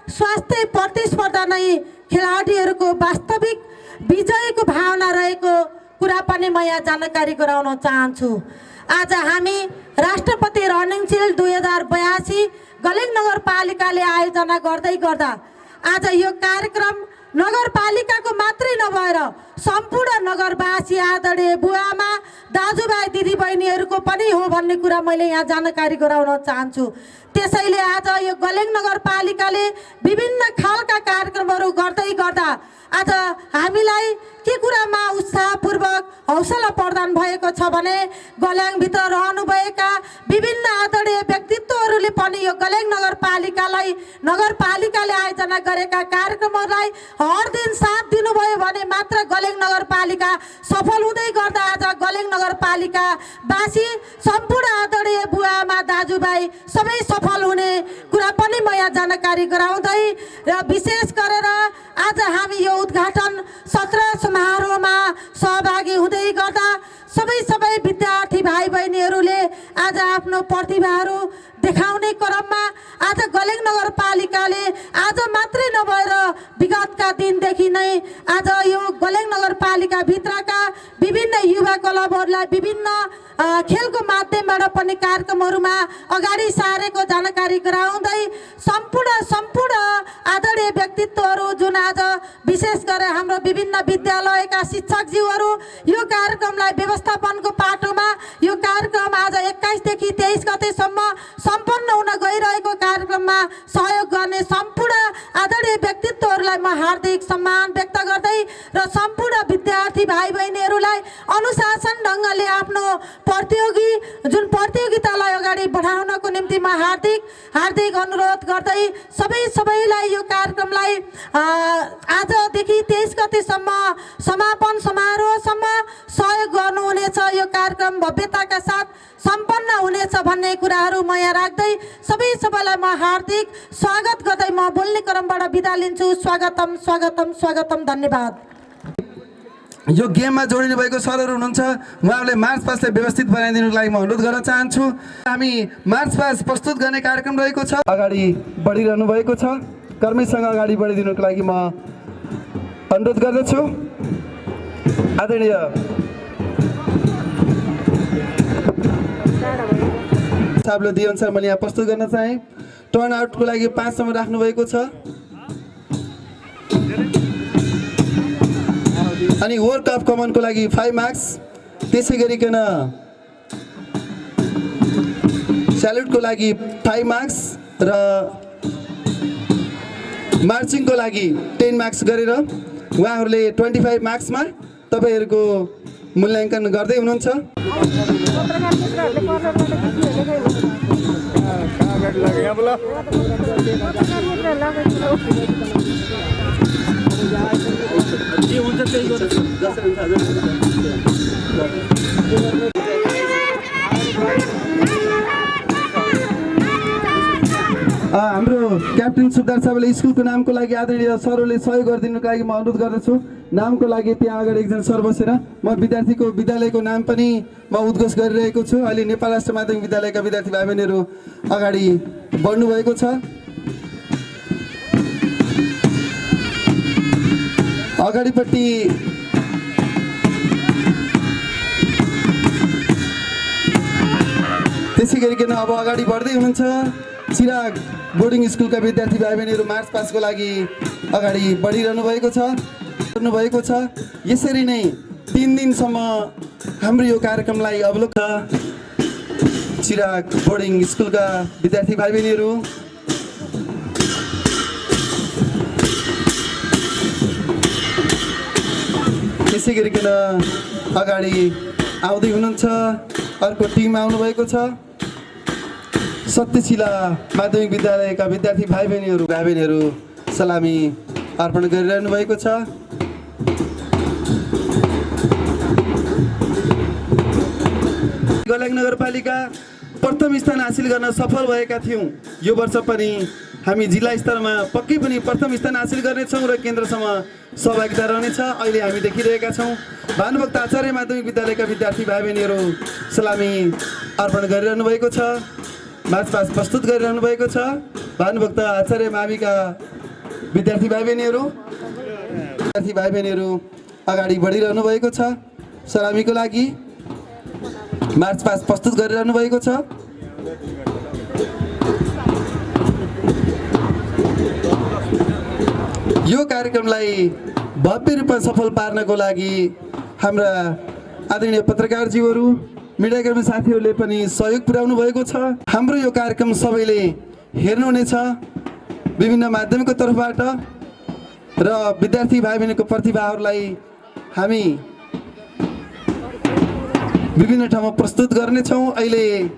स्वास्थ्य प्रतिस्पर्धा नै खेलाडीहरूको वास्तविक विजयको भावना रहेको कुरा पनि म यहाँ जानकारी गराउन चाहन्छु। आज हामी राष्ट्रपति रनिङ सिल्ड 2082 गल्याङ नगरपालिकाले आयोजना गर्दै गर्दा आज यो कार्यक्रम नगरपालिकाको मात्रै नभएर सम्पूर्ण नगरवासी, आदरणीय बुवाआमा, दाजुभाइ, दिदीबहिनीहरूको पनि हो भन्ने कुरा मैले यहाँ जानकारी गराउन चाहन्छु। त्यसैले आज यो गल्याङ नगरपालिकाले विभिन्न खालका कार्यक्रमहरू गर्दै गर्दा आज हामीलाई के कुरामा उत्साहपूर्वक हौसला प्रदान भएको छ भने गल्याङभित्र रहनुभएका विभिन्न आदरणीय व्यक्तित्वहरूले पनि यो गल्याङ नगरपालिकाले आयोजना गरेका कार्यक्रमहरूलाई हर दिन साथ दिनुभयो भने मात्र गल्याङ नगरपालिका सफल हुँदै गर्दा आज गल्याङ नगरपालिकावासी सम्पूर्ण आदरणीय बुवाआमा, दाजुभाइ सबै सफल हुने कुरा पनि म यहाँ जानकारी गराउँदै र विशेष गरेर आज हामी यो उद्घाटन सत्र समारोहमा सहभागी हुँदै गर्दा सबै विद्यार्थी भाइ बहिनीहरूले आज आफ्नो प्रतिभाहरू देखाउने क्रममा आज गल्याङ नगरपालिकाले आज मात्रै नभएर विगतका दिनदेखि नै आज यो गल्याङ नगरपालिकाभित्रका विभिन्न युवा क्लबहरूलाई विभिन्न खेलको माध्यमबाट पनि कार्यक्रमहरूमा अगाडि सारेको जानकारी गराउँदै सम्पूर्ण आदरणीय व्यक्तित्वहरू जुन आज विशेष गरेर हाम्रो विभिन्न विद्यालयका शिक्षकज्यूहरू यो कार्यक्रमलाई व्यवस्थापनको पाटोमा यो कार्यक्रम आज 21 देखि 23 गतेसम्म सम्पन्न हुन गइरहेको कार्यक्रममा सहयोग गर्ने सम्पूर्ण आदरणीय व्यक्तित्वहरूलाई सबैलाई म हार्दिक सम्मान व्यक्त गर्दै र सम्पूर्ण विद्यार्थी भाइ बहिनीहरूलाई अनुशासन ढङ्गले आफ्नो प्रतियोगितालाई अगाडि बढाउनको निम्ति म हार्दिक अनुरोध गर्दै सबैलाई यो कार्यक्रमलाई आजदेखि 23 गतेसम्म समापन समारोहसम्म सहयोग गर्नुहुनेछ। यो कार्यक्रम भव्यताका साथ सम्पन्न हुनेछ भन्ने कुराहरू म यहाँ राख्दै सबैलाई म हार्दिक स्वागत गर्दै म बोल्ने क्रमबाट बिदा लिन्छु। स्वागतम स्वागतम स्वागतम, धन्यवाद। यो गेममा जोडिनु भएको सरहरू हुनुहुन्छ, उहाँहरूले मार्च पास्टलाई व्यवस्थित बनाइदिनुको लागि म अनुरोध गर्न चाहन्छु। हामी मार्च पास्ट प्रस्तुत गर्ने कार्यक्रम रहेको छ, अगाडि बढिरहनु भएको छ। कर्मीसँग अगाडि बढिदिनुको लागि म अनुरोध गर्दछु। आदरणीय साहबले दिए अनुसार मैले यहाँ प्रस्तुत गर्न चाहेँ। टर्न आउटको लागि 5 सम्म राख्नु भएको छ। अनि वर्क अफ कमनको लागि 5 मार्क्स, त्यसै गरिकन स्याल्युटको लागि 5 मार्क्स र मार्चिङको लागि 10 मार्क्स गरेर उहाँहरूले 25 मार्क्समा तपाईँहरूको मूल्याङ्कन गर्दै हुनुहुन्छ। हाम्रो क्याप्टेन सुब्दार साहबले स्कुलको नामको लागि आदरणीय सरहरूले सहयोग गरिदिनुको लागि म अनुरोध गर्दछु। नामको लागि त्यहाँ अगाडि एकजना सर बसेर म विद्यार्थीको विद्यालयको नाम पनि म उद्घोष गरिरहेको छु। अहिले नेपाल राष्ट्र माध्यमिक विद्यालयका विद्यार्थी भाइ बहिनीहरू अगाडि बढ्नु भएको छ। अगाडिपट्टि त्यसै गरिकन अब अगाडि बढ्दै हुनुहुन्छ चिराग बोर्डिङ स्कुलका विद्यार्थी भाइ बहिनीहरू मार्च पासको लागि अगाडि बढिरहनु भएको छ। यसरी नै 3 दिनसम्म हाम्रो यो कार्यक्रमलाई अवलोकन चिराग बोर्डिङ स्कुलका विद्यार्थी भाइ बहिनीहरू त्यसै गरिकन अगाडि आउँदै हुनुहुन्छ। अर्को टिम आउनुभएको छ, सत्यशिला माध्यमिक विद्यालयका विद्यार्थी भाइ बहिनीहरू सलामी अर्पण गरिरहनु भएको छ। गलग नगरपालिका प्रथम स्थान हासिल गर्न सफल भएका थियौँ। यो वर्ष पनि हामी जिल्ला स्तरमा पक्कै पनि प्रथम स्थान हासिल गर्नेछौँ र केन्द्रसम्म सहभागिता रहनेछ। अहिले हामी देखिरहेका छौँ भानुभक्त आचार्य माध्यमिक विद्यालयका विद्यार्थी भाइ बहिनीहरू सलामी अर्पण गरिरहनु भएको छ, मार्च पास्ट प्रस्तुत गरिरहनु भएको छ। भानुभक्त आचार्य माविका विद्यार्थी भाइ बहिनीहरू अगाडि बढिरहनु भएको छ। सलामीको लागि मार्च पास्ट प्रस्तुत गरिरहनु भएको छ। यो कार्यक्रमलाई भव्य रूपमा सफल पार्नको लागि हाम्रा आदरणीय पत्रकारज्यूहरू, मिडियाकर्मी साथीहरूले पनि सहयोग पुर्याउनु भएको छ। हाम्रो यो कार्यक्रम सबैले हेर्नुहुनेछ विभिन्न माध्यमको तर्फबाट र विद्यार्थी भाइ बहिनीको प्रतिभाहरूलाई हामी विभिन्न ठाउँमा प्रस्तुत गर्नेछौँ। अहिले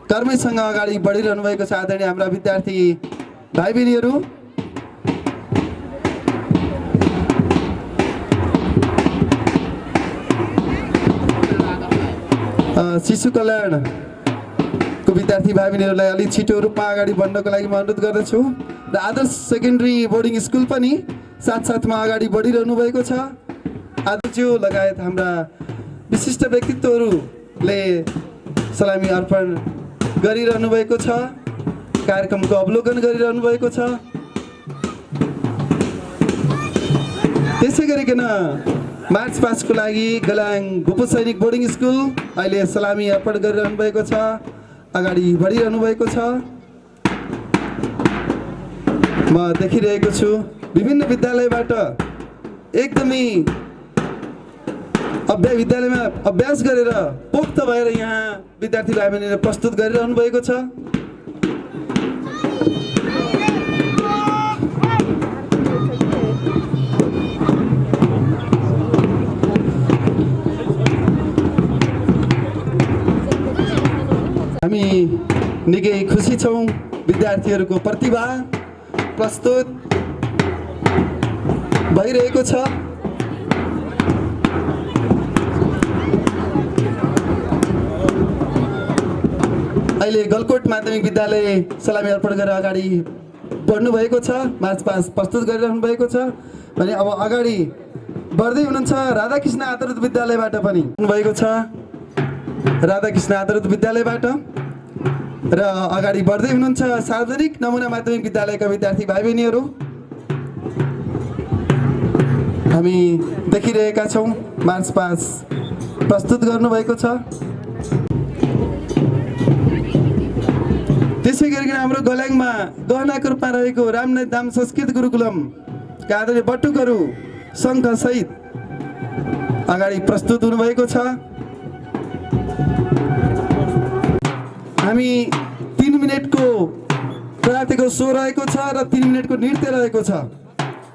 कर्मैसँग अगाडि बढिरहनु भएको छ आदरणीय हाम्रा विद्यार्थी भाइ बहिनीहरू। शिशु कल्याणको विद्यार्थी भाइ बहिनीहरूलाई अलिक छिटो रूपमा अगाडि बढ्नको लागि म अनुरोध गर्दछु र आदर्श सेकेन्डरी बोर्डिङ स्कुल पनि साथसाथमा अगाडि बढिरहनु भएको छ। आदर्शज्यू लगायत हाम्रा विशिष्ट व्यक्तित्वहरूले सलामी अर्पण गरिरहनु भएको छ, कार्यक्रमको अवलोकन गरिरहनु भएको छ। त्यसै गरिकन मार्च पास्टको लागि गलाङ गोपो सैनिक बोर्डिङ स्कुल अहिले सलामी अर्पण गरिरहनु भएको छ, अगाडि बढिरहनु भएको छ। म देखिरहेको छु विभिन्न विद्यालयबाट एकदमै विद्यालयमा अभ्यास गरेर पोख्त भएर यहाँ विद्यार्थी भाइ बहिनीले प्रस्तुत गरिरहनु भएको छ। हामी निकै खुसी छौँ विद्यार्थीहरूको प्रतिभा प्रस्तुत भइरहेको छ। अहिले गलकोट माध्यमिक विद्यालय सलामी अर्पण गरेर अगाडि बढ्नु भएको छ, मार्च पास्ट प्रस्तुत गरिरहनु भएको छ भने अब अगाडि बढ्दै हुनुहुन्छ राधाकृष्ण आधारित विद्यालयबाट पनि भएको छ। राधाकृष्ण आधारित विद्यालयबाट र अगाडि बढ्दै हुनुहुन्छ सार्वजनिक नमुना माध्यमिक विद्यालयका विद्यार्थी भाइ बहिनीहरू हामी देखिरहेका छौँ। मार्च पास्ट प्रस्तुत गर्नुभएको छ। त्यसै गरिकन हाम्रो गल्याङमा गहनाको रूपमा रहेको रामनाथ धाम संस्कृत गुरुकुलमका आदरणीय बटुकहरू सङ्घ सहित अगाडि प्रस्तुत हुनुभएको छ। हामी 3 मिनटको क्रान्तिको सो रहेको छ र 3 मिनटको नृत्य रहेको छ।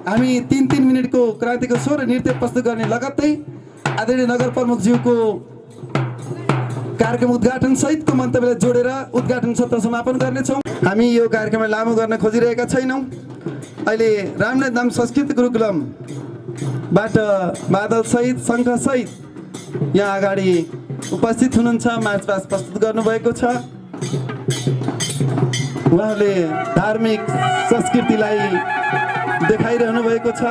हामी 3-3 मिनटको क्रान्तिको सो र नृत्य प्रस्तुत गर्ने लगत्तै आदरणीय नगर प्रमुखज्यूको कार्यक्रम उद्घाटन सहितको मन्तव्यलाई जोडेर उद्घाटन सत्र समापन गर्नेछौँ। हामी यो कार्यक्रमलाई लामो गर्न खोजिरहेका छैनौँ। अहिले रामनाथ धाम संस्कृत गुरुकुलमबाट बादल सहित सङ्घ सहित यहाँ अगाडि उपस्थित हुनुहुन्छ, मार्च पास्ट प्रस्तुत गर्नुभएको छ। उहाँहरूले धार्मिक संस्कृतिलाई देखाइरहनु भएको छ।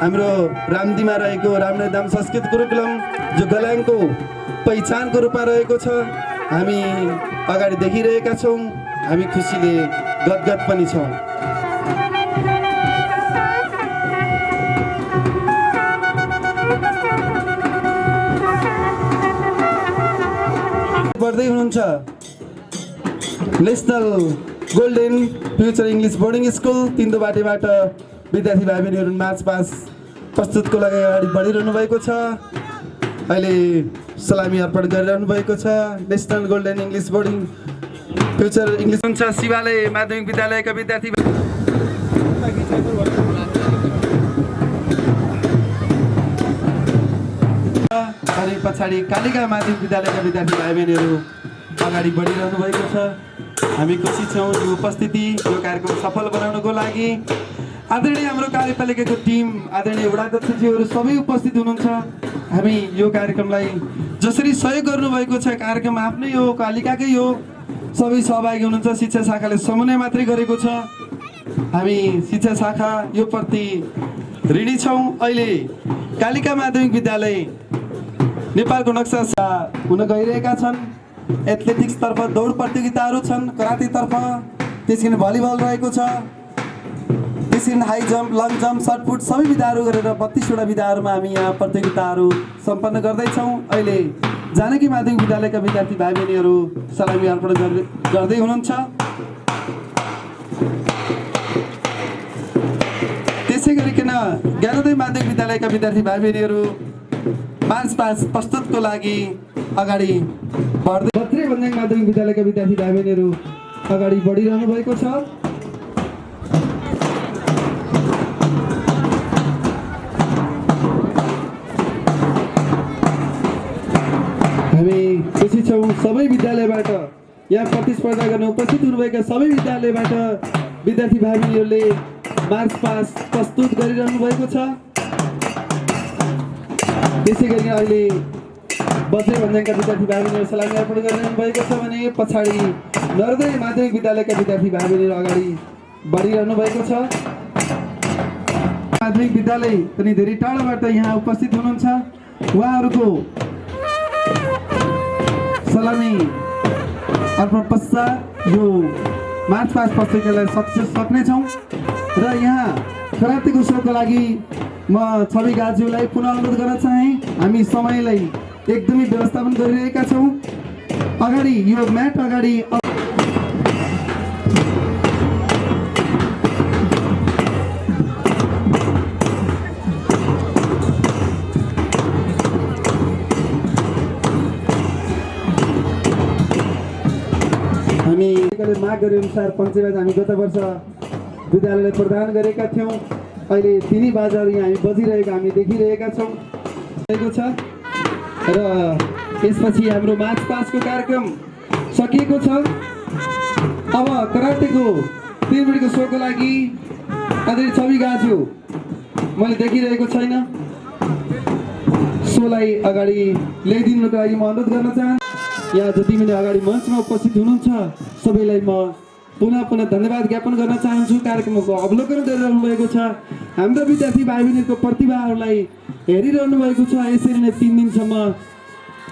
हाम्रो रामदीमा रहेको रामनाथ धाम संस्कृत गुरुकुलम जो गल्याङको पहिचानको रूपमा रहेको छ, हामी अगाडि देखिरहेका छौँ। हामी खुसीले गदगद पनि छौँ। बढ्दै हुनुहुन्छ national golden future English boarding school तिन्दोबाटेबाट विद्यार्थी भाइ बहिनीहरू मार्च पास्ट प्रस्तुतको लागि अगाडि बढिरहनु भएको छ। अहिले सलामी अर्पण गरिरहनु भएको छ। National golden English boarding future English हुन्छ शिवालय माध्यमिक विद्यालयका विद्यार्थी अनि पछाडि कालिका माध्यमिक विद्यालयका विद्यार्थी भाइ बहिनीहरू अगाडि बढिरहनु भएको छ। हामी खुसी छौँ यो उपस्थिति यो कार्यक्रम सफल बनाउनको लागि। आदरणीय हाम्रो कार्यपालिकाको टिम आदरणीय वडाध्यक्षज्यूहरू सबै उपस्थित हुनुहुन्छ। हामी यो कार्यक्रमलाई जसरी सहयोग गर्नुभएको छ, कार्यक्रम आफ्नै हो, पालिकाकै हो, सबै सहभागी हुनुहुन्छ। शिक्षा शाखाले समन्वय मात्रै गरेको छ। हामी शिक्षा शाखा यो प्रति ऋणी छौँ। अहिले कालिका माध्यमिक विद्यालय नेपालको नक्सा हुन गइरहेका छन्। एथलेटिक्सतर्फ दौड प्रतियोगिताहरू छन्, करातेतर्फ, त्यसरी भलिबल रहेको छ, त्यसरी हाई जम्प, लङ जम्प, सर्टपुट सबै विधाहरू गरेर 32वटा विधाहरूमा हामी यहाँ प्रतियोगिताहरू सम्पन्न गर्दैछौँ। अहिले जानकी माध्यमिक विद्यालयका विद्यार्थी भाइ बहिनीहरू सलामी अर्पण गर्दै हुनुहुन्छ। त्यसै गरिकन ज्ञानोदय माध्यमिक विद्यालयका विद्यार्थी भाइ बहिनीहरू मार्च पास्ट प्रस्तुतको लागि अगाडि बढ्दै बत्रे भन्ज्याङ माध्यमिक विद्यालयका विद्यार्थी भाइ बहिनीहरू अगाडि बढिरहनु भएको छ। हामी खुसी छौँ सबै विद्यालयबाट यहाँ प्रतिस्पर्धा गर्न उपस्थित हुनुभएका सबै विद्यालयबाट विद्यार्थी भाइ बहिनीहरूले मार्च पास्ट प्रस्तुत गरिरहनु भएको छ। त्यसै गरी अहिले बज्रे भन्ज्याङका विद्यार्थी भाइ बहिनीहरू सलामी अर्पण गरिरहनु भएको छ भने पछाडि नरोदय माध्यमिक विद्यालयका विद्यार्थी भाइ बहिनीहरू अगाडि बढिरहनु भएको छ। माध्यमिक विद्यालय पनि धेरै टाढाबाट यहाँ उपस्थित हुनुहुन्छ। उहाँहरूको सलामी अर्पण पश्चात यो मार्च पास्ट प्रतियोगितालाई सक्नेछौँ र यहाँ करातेको सोको लागि म छवि गाज्यूलाई पुनः अनुरोध गर्न चाहे। हामी समयलाई एकदमै व्यवस्थापन गरिरहेका छौँ। अगाडि यो म्याट अगाडि हामी माग गरे अनुसार पञ्चबाज हामी गत वर्ष विद्यालयलाई प्रदान गरेका थियौँ। अहिले तिनी बाजाहरू यहाँ हामी बजिरहेको हामी देखिरहेका छौँ छ र यसपछि हाम्रो मार्च पास्टको कार्यक्रम सकिएको छ। अब करातेको 3 मिनेटको सोको लागि आदरणीय छवि गाज्यू मैले देखिरहेको छैन, सोलाई अगाडि ल्याइदिनुको लागि म अनुरोध गर्न चाहन्छु। यहाँ जति पनि अगाडि मञ्चमा उपस्थित हुनुहुन्छ सबैलाई म पुनः धन्यवाद ज्ञापन गर्न चाहन्छु। कार्यक्रमको अवलोकन गरिरहनु भएको छ, हाम्रो विद्यार्थी भाइ बहिनीहरूको प्रतिभाहरूलाई हेरिरहनु भएको छ। यसरी नै 3 दिनसम्म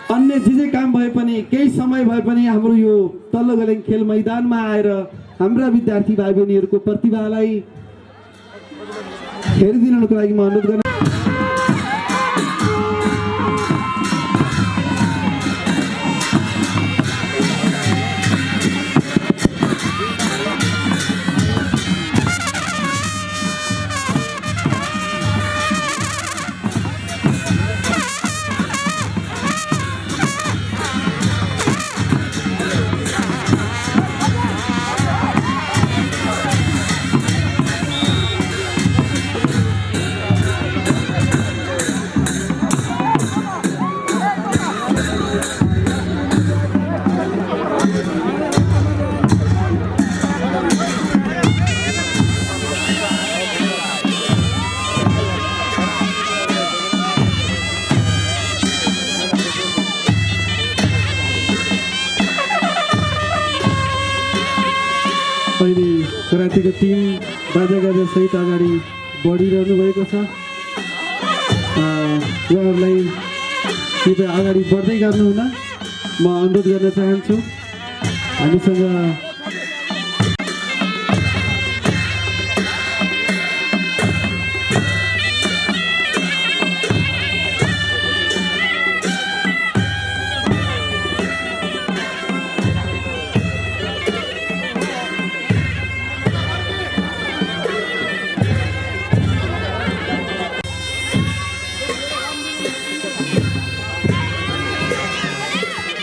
अन्य जे काम भए पनि केही समय भए पनि हाम्रो यो तल्लो गलेङ खेल मैदानमा आएर हाम्रा विद्यार्थी भाइ बहिनीहरूको प्रतिभालाई हेरिदिनुको लागि म अनुरोध गर्न अहिले करातेको टिम बाजागाजा सहित अगाडि बढिरहनु भएको छ। उहाँहरूलाई कृपया अगाडि बढ्दै गर्नुहुन म अनुरोध गर्न चाहन्छु। हामीसँग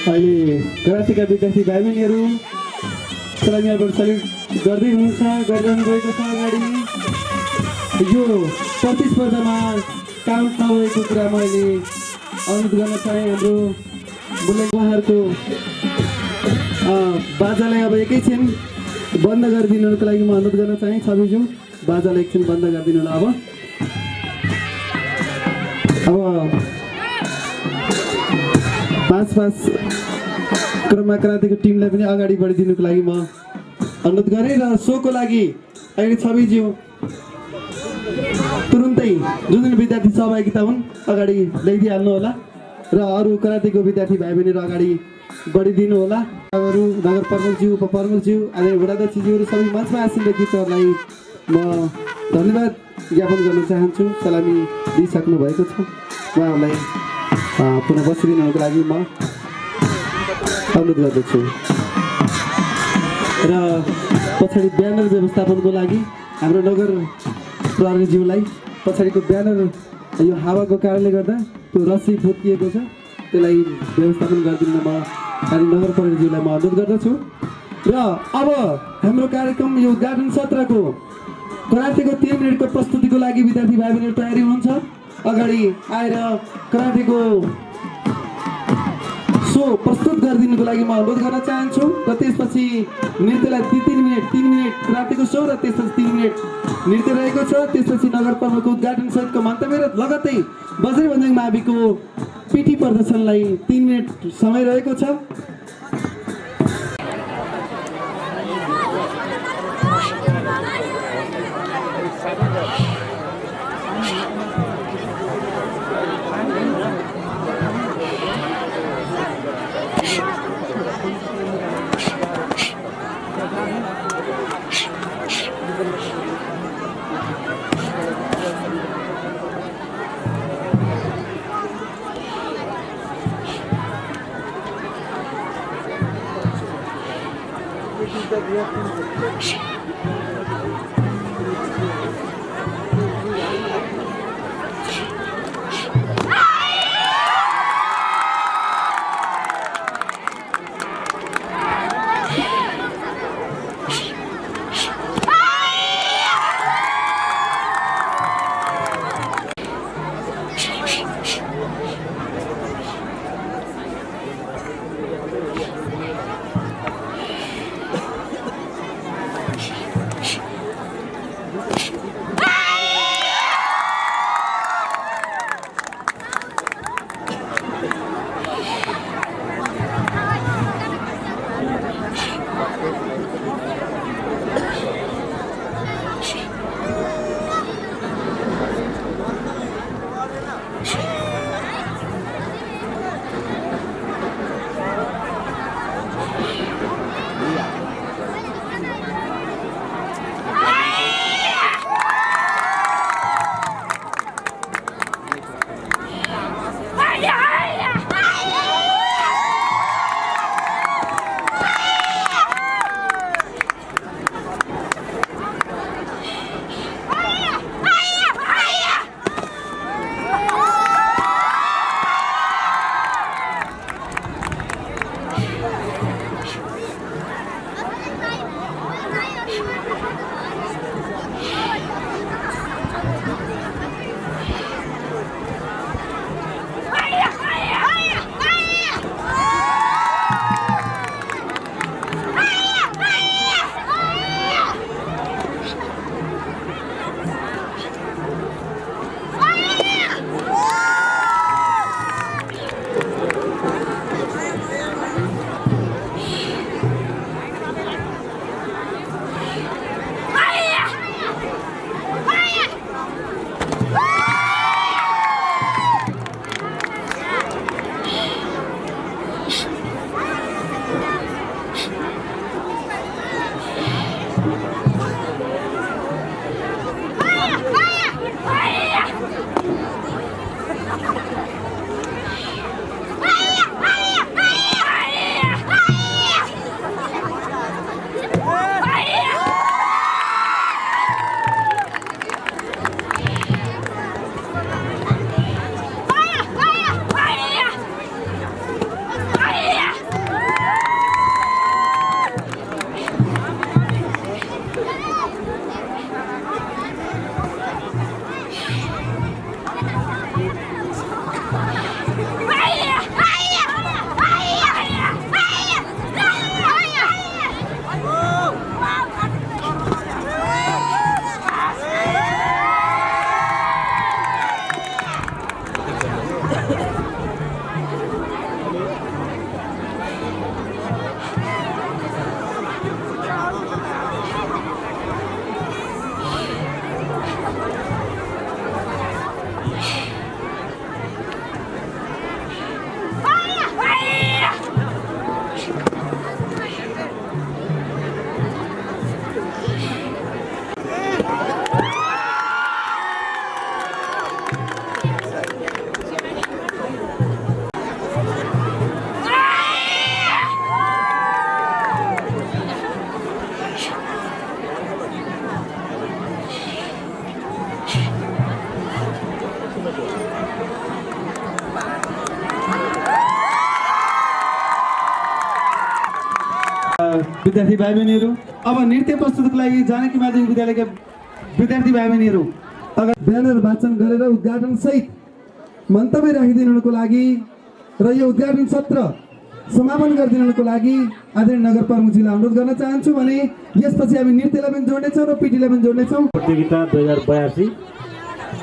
अहिले करातेका विद्यार्थी भाइ बहिनीहरू सलामीबाट सल्युट गर्दै हुनुहुन्छ, गरिरहनु भएको छ। अगाडि यो प्रतिस्पर्धामा काउन्ट नभएको कुरा मैले अनुरोध गर्न चाहेँ। हाम्रो बुलेट उहाँहरूको बाजालाई अब एकैछिन बन्द गरिदिनुको लागि म अनुरोध गर्न चाहेँ। छविज्यू बाजालाई एकछिन बन्द गरिदिनु होला। अब 5 क्रममा करातेको टिमलाई पनि अगाडि बढिदिनुको लागि म अनुरोध गरेँ। र सोको लागि अहिले छविज्यू तुरुन्तै जुन विद्यार्थी सहभागिता हुन् अगाडि ल्याइदिइहाल्नु होला र अरू करातेको विद्यार्थी भाइ बहिनीहरू अगाडि बढिदिनु होला। अरू नगर प्रमुखज्यू, उपप्रमुखज्यू, आदरणीय वडाध्यक्षज्यूहरू सबै मञ्चमा आसीन व्यक्तित्वहरूलाई म धन्यवाद ज्ञापन गर्न चाहन्छु। सलामी दिइसक्नु भएको छ, उहाँहरूलाई पुनः बसिदिनुको लागि म अनुरोध गर्दछु। र पछाडि ब्यानर व्यवस्थापनको लागि हाम्रो नगर प्रहरीज्यूलाई पछाडिको ब्यानर यो हावाको कारणले गर्दा त्यो रस्सी फुत्किएको छ, त्यसलाई व्यवस्थापन गरिदिनु म नगर प्रहरीज्यूलाई म अनुरोध गर्दछु। र अब हाम्रो कार्यक्रम यो उद्घाटन सत्रको करातेको 3 मिनेटको प्रस्तुतिको लागि विद्यार्थी भाइ बहिनीहरू तयारी हुनुहुन्छ। अगाडि आएर करातेको सो प्रस्तुत गरिदिनुको लागि म अनुरोध गर्न चाहन्छु। र त्यसपछि नृत्यलाई 3 मिनेट करातेको सो र त्यसपछि 3 मिनेट नृत्य रहेको छ। त्यसपछि नगर प्रमुखको उद्घाटन सहितको मन्तव्य र लगत्तै बज्रबन्जङ माविको पिटी प्रदर्शनलाई 3 मिनेट समय रहेको छ। विद्यार्थी भाइ बहिनीहरू अब नृत्य प्रस्तुतिको लागि जानकी माध्यमिक विद्यालयका विद्यार्थी भाइ बहिनीहरू अगाडि ब्यानर वाचन गरेर उद्घाटन सहित मन्तव्य राखिदिनुको लागि र यो उद्घाटन सत्र समापन गरिदिनुको लागि आदरणीय नगर प्रमुखजीलाई अनुरोध गर्न चाहन्छु भने यसपछि हामी नृत्यलाई पनि जोड्नेछौँ र पिटीलाई पनि जोड्नेछौँ। प्रतियोगिता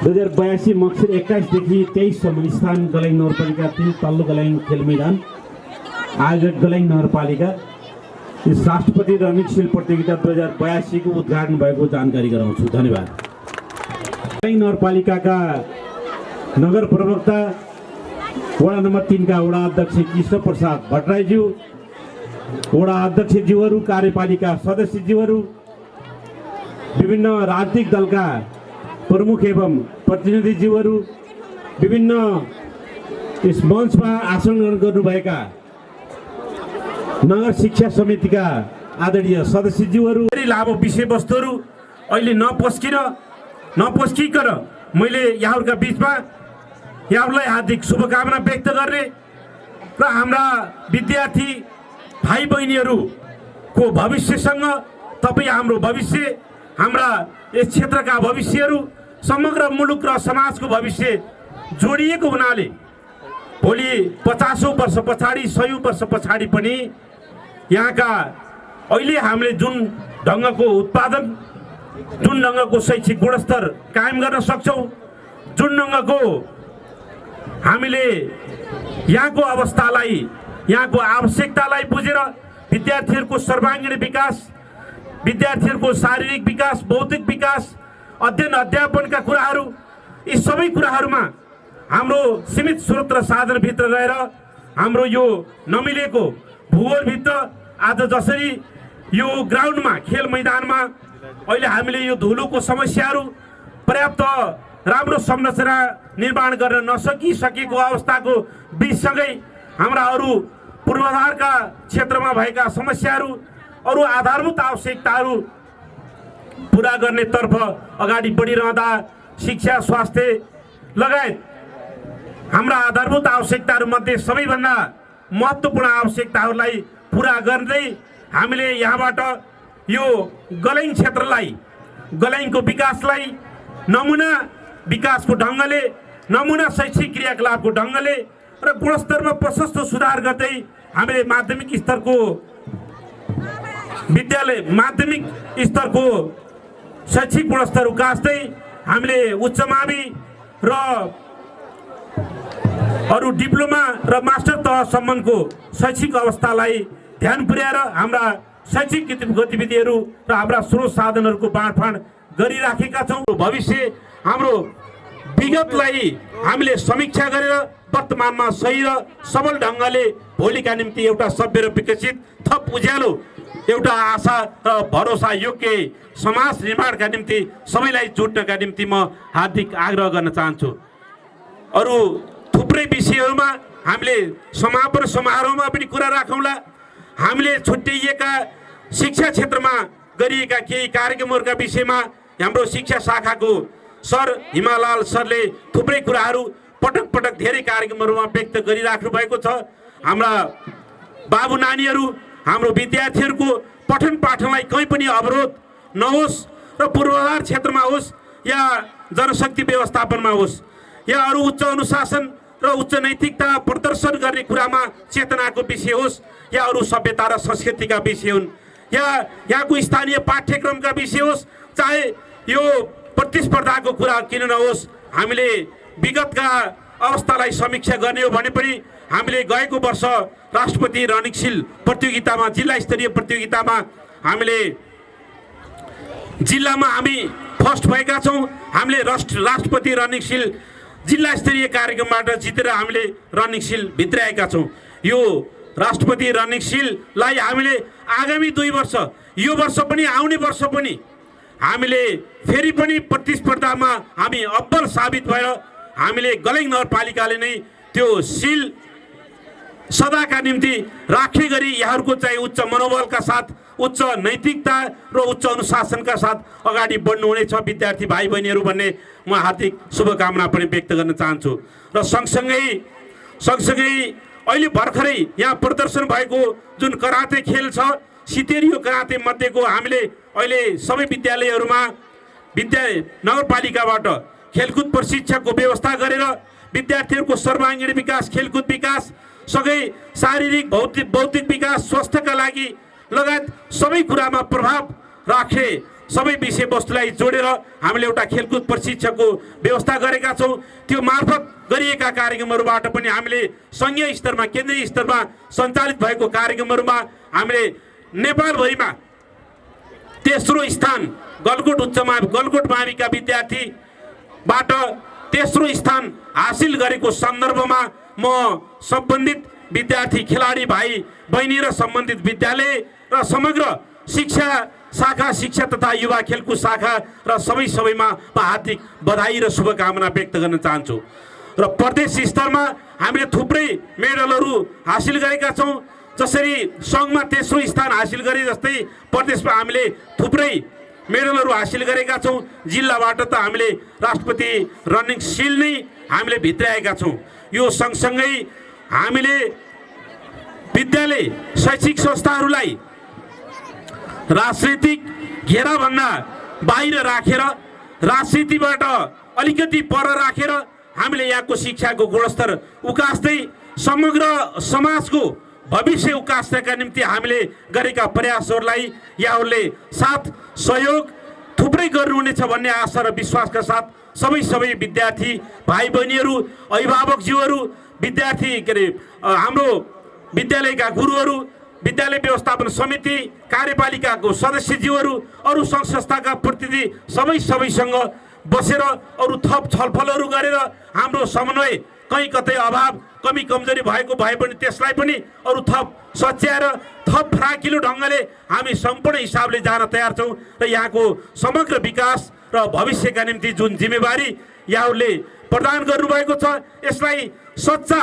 2082 मक्सिर 21 देखि 23 सम्म स्थान गलैङ नगरपालिका 3 तल्लो गलैङ खेल मैदान आयोजक गलैङ नगरपालिका यस राष्ट्रपति रनिङ प्रतियोगिता 2082 को उद्घाटन भएको जानकारी गराउँछु। धन्यवाद। गलैङ नगरपालिकाका नगर प्रवक्ता वडा नम्बर 3 का वडा अध्यक्ष कृष्ण प्रसाद भट्टराईज्यू, वडा अध्यक्षज्यूहरू, कार्यपालिका सदस्यज्यूहरू, विभिन्न राजनीतिक दलका प्रमुख एवं प्रतिनिधिज्यूहरू, विभिन्न यस मञ्चमा आसन ग्रहण गर्नुभएका नगर शिक्षा समितिका आदरणीय सदस्यज्यूहरू, लामो विषयवस्तुहरू अहिले नपस्किकन मैले यहाँहरूका बिचमा यहाँहरूलाई हार्दिक शुभकामना व्यक्त गर्ने र हाम्रा विद्यार्थी भाइ बहिनीहरूको भविष्यसँग तपाईँ हाम्रो भविष्य, हाम्रा यस क्षेत्रका भविष्यहरू, समग्र मुलुक र समाजको भविष्य जोडिएको हुनाले भोलि 50औं वर्ष पछाडि 100औं वर्ष पछाडि पनि यहाँका अहिले हामीले जुन ढङ्गको उत्पादन, जुन ढङ्गको शैक्षिक गुणस्तर कायम गर्न सक्छौँ, जुन ढङ्गको हामीले यहाँको अवस्थालाई, यहाँको आवश्यकतालाई बुझेर विद्यार्थीहरूको सर्वाङ्गीण विकास, विद्यार्थीहरूको शारीरिक विकास, बौद्धिक विकास, अध्ययन अध्यापनका कुराहरू, यी सबै कुराहरूमा हाम्रो सीमित स्रोत र साधनभित्र रहेर हाम्रो यो नमिलेको भूगोलभित्र आज जसरी यो ग्राउन्डमा खेल मैदानमा अहिले हामीले यो धुलोको समस्याहरू, पर्याप्त राम्रो संरचना निर्माण गर्न नसकिसकेको अवस्थाको बिचसँगै हाम्रा अरू पूर्वाधारका क्षेत्रमा भएका समस्याहरू, अरू आधारभूत आवश्यकताहरू पुरा गर्नेतर्फ अगाडि बढिरहँदा शिक्षा, स्वास्थ्य लगायत हाम्रा आधारभूत आवश्यकताहरूमध्ये सबैभन्दा महत्त्वपूर्ण आवश्यकताहरूलाई पुरा गर्दै हामीले यहाँबाट यो गलैङ क्षेत्रलाई, गलैङको विकासलाई नमुना विकासको ढङ्गले, नमुना शैक्षिक क्रियाकलापको ढङ्गले र गुणस्तरमा प्रशस्त सुधार गर्दै हामीले माध्यमिक स्तरको विद्यालय, माध्यमिक स्तरको शैक्षिक गुणस्तर उकास्दै हामीले उच्च मावि र अरू डिप्लोमा र मास्टर तहसम्मको शैक्षिक अवस्थालाई ध्यान पुर्याएर हाम्रा शैक्षिक गतिविधिहरू र हाम्रा स्रोत साधनहरूको बाँडफाँड गरिराखेका छौँ। भविष्य हाम्रो विगतलाई हामीले समीक्षा गरेर वर्तमानमा सही र सबल ढङ्गले भोलिका निम्ति एउटा सभ्य र विकसित, थप उज्यालो, एउटा आशा र भरोसा योग्य समाज निर्माणका निम्ति सबैलाई जोड्नका निम्ति म हार्दिक आग्रह गर्न चाहन्छु। अरू थुप्रै विषयहरूमा हामीले समापन समारोहमा पनि कुरा राखौँला। हामीले छुट्याइएका शिक्षा क्षेत्रमा गरिएका केही कार्यक्रमहरूका विषयमा हाम्रो शिक्षा शाखाको सर हिमालाल सरले थुप्रै कुराहरू पटक पटक धेरै कार्यक्रमहरूमा व्यक्त गरिराख्नु भएको छ। हाम्रा बाबु नानीहरू, हाम्रो विद्यार्थीहरूको पठन पाठनलाई कहीँ पनि अवरोध नहोस् र पूर्वाधार क्षेत्रमा होस् या जनशक्ति व्यवस्थापनमा होस् या अरू उच्च अनुशासन र उच्च नैतिकता प्रदर्शन गर्ने कुरामा चेतनाको विषय होस् या अरू सभ्यता र संस्कृतिका विषय हुन् या यहाँको स्थानीय पाठ्यक्रमका विषय होस्, चाहे यो प्रतिस्पर्धाको कुरा किन नहोस्, हामीले विगतका अवस्थालाई समीक्षा गर्ने हो भने पनि हामीले गएको वर्ष राष्ट्रपति रणनीतिशील प्रतियोगितामा, जिल्ला स्तरीय प्रतियोगितामा हामीले जिल्लामा हामी फर्स्ट भएका छौँ। हामीले राष्ट्रपति रणनीतिशील जिल्ला स्तरीय कार्यक्रमबाट जितेर हामीले रणनीतिशील भित्राएका छौँ। यो राष्ट्रपति रणनीतिशीललाई हामीले आगामी 2 वर्ष, यो वर्ष पनि आउने वर्ष पनि हामीले फेरि पनि प्रतिस्पर्धामा हामी अब्बल साबित भएर हामीले गलैङ नगरपालिकाले नै त्यो सिल सदाका निम्ति राख्ने गरी यहाँहरूको चाहिँ उच्च मनोबलका साथ, उच्च नैतिकता र उच्च अनुशासनका साथ अगाडि बढ्नुहुनेछ विद्यार्थी भाइ बहिनीहरू भन्ने म हार्दिक शुभकामना पनि व्यक्त गर्न चाहन्छु। र सँगसँगै अहिले भर्खरै यहाँ प्रदर्शन भएको जुन कराते खेल छ सितेरियो कराते मध्येको हामीले अहिले सबै विद्यालयहरूमा नगरपालिकाबाट खेलकुद प्रशिक्षकको व्यवस्था गरेर विद्यार्थीहरूको सर्वाङ्गीण विकास, खेलकुद विकास सँगै शारीरिक बौद्धिक विकास, स्वास्थ्यका लागि लगायत सबै कुरामा प्रभाव राखे सबै विषयवस्तुलाई जोडेर हामीले एउटा खेलकुद प्रशिक्षकको व्यवस्था गरेका छौँ। त्यो मार्फत गरिएका कार्यक्रमहरूबाट पनि हामीले सङ्घीय स्तरमा, केन्द्रीय स्तरमा सञ्चालित भएको कार्यक्रमहरूमा हामीले नेपालभरिमा तेस्रो स्थान गलकोट माविका विद्यार्थीबाट तेस्रो स्थान हासिल गरेको सन्दर्भमा म सम्बन्धित विद्यार्थी, खेलाडी भाइ बहिनी र सम्बन्धित विद्यालय र समग्र शिक्षा शाखा, शिक्षा तथा युवा खेलकुद शाखा र सबैमा हार्दिक बधाई र शुभकामना व्यक्त गर्न चाहन्छु। र प्रदेश स्तरमा हामीले थुप्रै मेडलहरू हासिल गरेका छौँ। जसरी सङ्घमा तेस्रो स्थान हासिल गरे जस्तै प्रदेशमा हामीले थुप्रै मेडलहरू हासिल गरेका छौँ। जिल्लाबाट त हामीले राष्ट्रपति रनिङ सिल नै हामीले भित्राएका छौँ। यो सँगसँगै हामीले विद्यालय शैक्षिक संस्थाहरूलाई राजनीतिक घेराभन्दा बाहिर राखेर, राजनीतिबाट अलिकति पर राखेर हामीले यहाँको शिक्षाको गुणस्तर उकास्दै समग्र समाजको भविष्य उकास्नका निम्ति हामीले गरेका प्रयासहरूलाई यहाँहरूले साथ सहयोग थुप्रै गर्नुहुनेछ भन्ने आशा र विश्वासका साथ सबै विद्यार्थी भाइ बहिनीहरू, अभिभावकज्यूहरू, विद्यार्थी हाम्रो विद्यालयका गुरुहरू, विद्यालय व्यवस्थापन समिति, कार्यपालिकाको सदस्यज्यूहरू, अरू सङ्घ संस्थाका प्रतिनिधि सबैसँग बसेर अरू थप छलफलहरू गरेर हाम्रो समन्वय कहीँ कतै अभाव, कमी कमजोरी भएको भए पनि त्यसलाई पनि अरू थप सच्याएर थप फराकिलो ढङ्गले हामी सम्पूर्ण हिसाबले जान तयार छौँ। र यहाँको समग्र विकास र भविष्यका निम्ति जुन जिम्मेवारी यहाँहरूले प्रदान गर्नुभएको छ, यसलाई सच्चा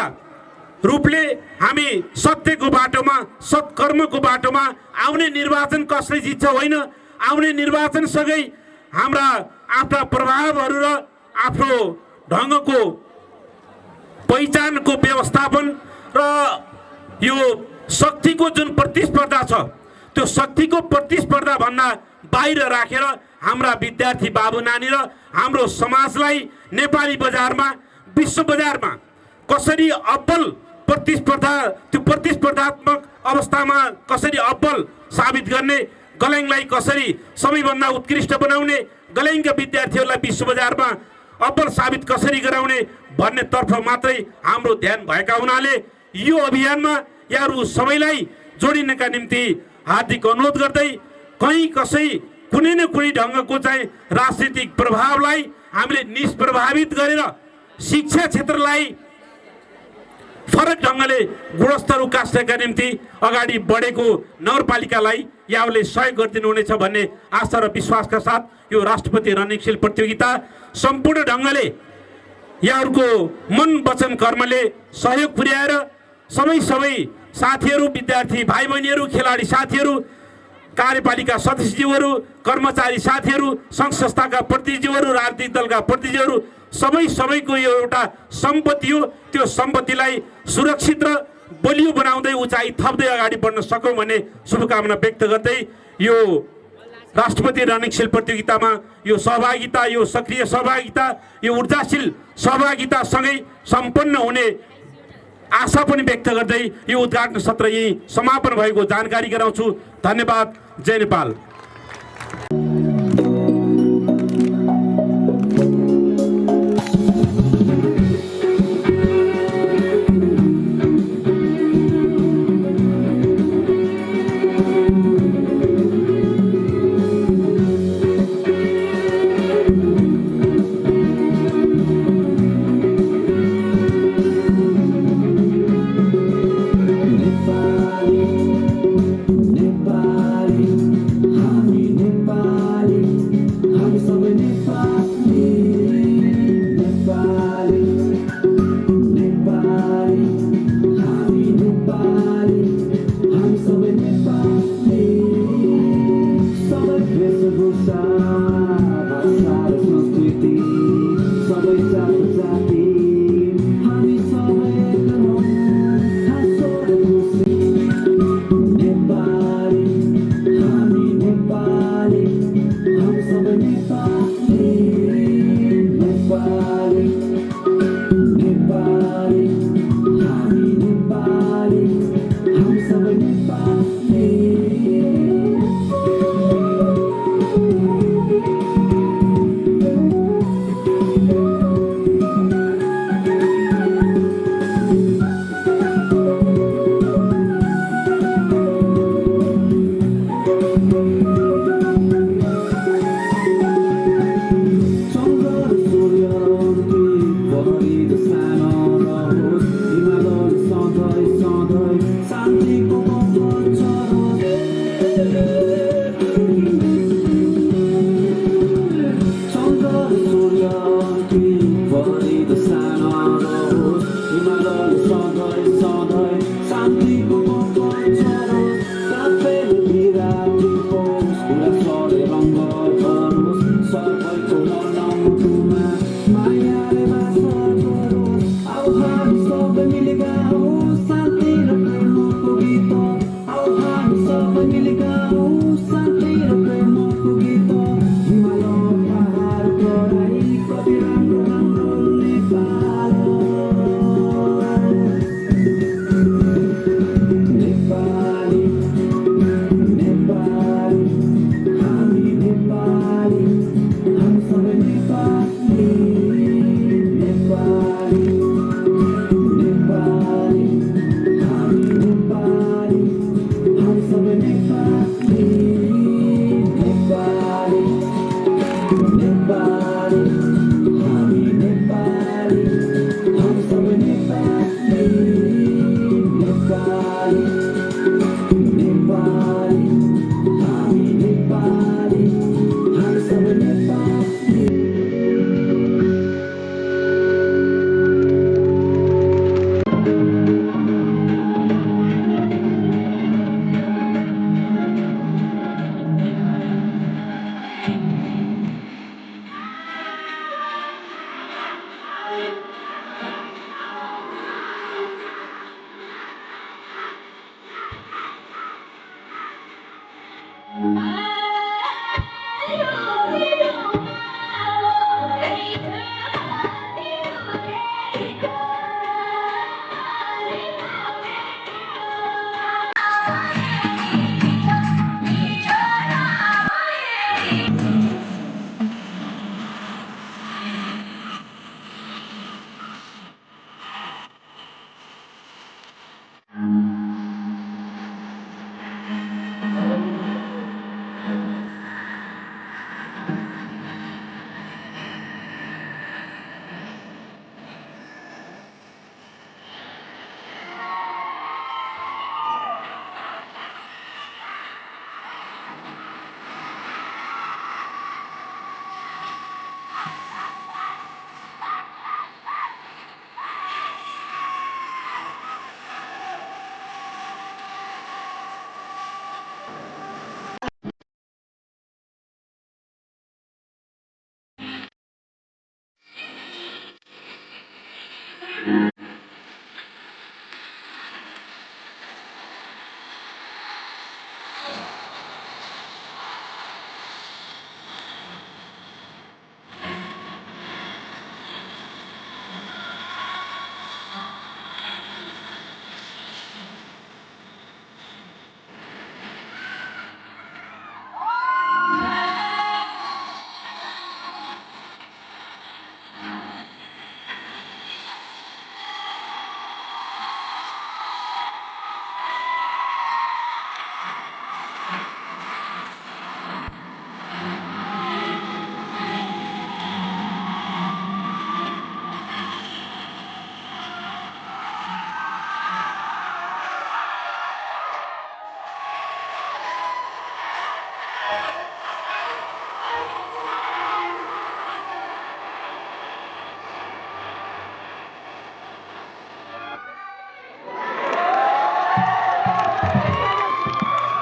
रूपले हामी सत्यको बाटोमा, सत्कर्मको बाटोमा आउने निर्वाचन कसले जित्छ होइन, आउने निर्वाचनसँगै हाम्रा आफ्ना प्रभावहरू र आफ्नो ढङ्गको पहिचानको व्यवस्थापन र यो शक्तिको जुन प्रतिस्पर्धा छ, त्यो शक्तिको प्रतिस्पर्धा भन्दा बाहिर राखेर हाम्रा विद्यार्थी बाबु नानी र हाम्रो समाजलाई नेपाली बजारमा, विश्व बजारमा कसरी अब्बल त्यो प्रतिस्पर्धात्मक अवस्थामा कसरी अब्बल साबित गर्ने, गलैङ्गलाई कसरी सबैभन्दा उत्कृष्ट बनाउने, गलैङ्गका विद्यार्थीहरूलाई विश्व बजारमा अब्बल साबित कसरी गराउने भन्ने तर्फ मात्रै हाम्रो ध्यान भएका हुनाले यो अभियानमा यहाँहरू सबैलाई जोडिनका निम्ति हार्दिक अनुरोध गर्दै कहीँ कसै कुनै न कुनै ढङ्गको चाहिँ राजनीतिक प्रभावलाई हामीले निष्प्रभावित गरेर शिक्षा क्षेत्रलाई फरक ढङ्गले गुणस्तर उकास्नका निम्ति अगाडि बढेको नगरपालिकालाई यहाँहरूले सहयोग गरिदिनुहुनेछ भन्ने आशा र विश्वासका साथ यो राष्ट्रपति रनिङ सिल प्रतियोगिता सम्पूर्ण ढङ्गले यहाँहरूको मन वचन कर्मले सहयोग पुर्याएर सबै साथीहरू, विद्यार्थी भाइ बहिनीहरू, खेलाडी साथीहरू, कार्यपालिका सदस्यज्यूहरू, कर्मचारी साथीहरू, सङ्घ संस्थाका प्रतिनिधिज्यूहरू, राजनीतिक दलका प्रतिनिधिहरू सबैको यो एउटा सम्पत्ति हो। त्यो सम्पत्तिलाई सुरक्षित र बलियो बनाउँदै उचाइ थप्दै अगाडि बढ्न सकौँ भन्ने शुभकामना व्यक्त गर्दै यो राष्ट्रपति रनिङ सिल प्रतियोगितामा यो सहभागिता, यो सक्रिय सहभागिता, यो ऊर्जाशील सहभागितासँगै सम्पन्न हुने आशा पनि व्यक्त गर्दै यो उद्घाटन सत्र यही समापन भएको जानकारी गराउँछु। धन्यवाद। जय नेपाल।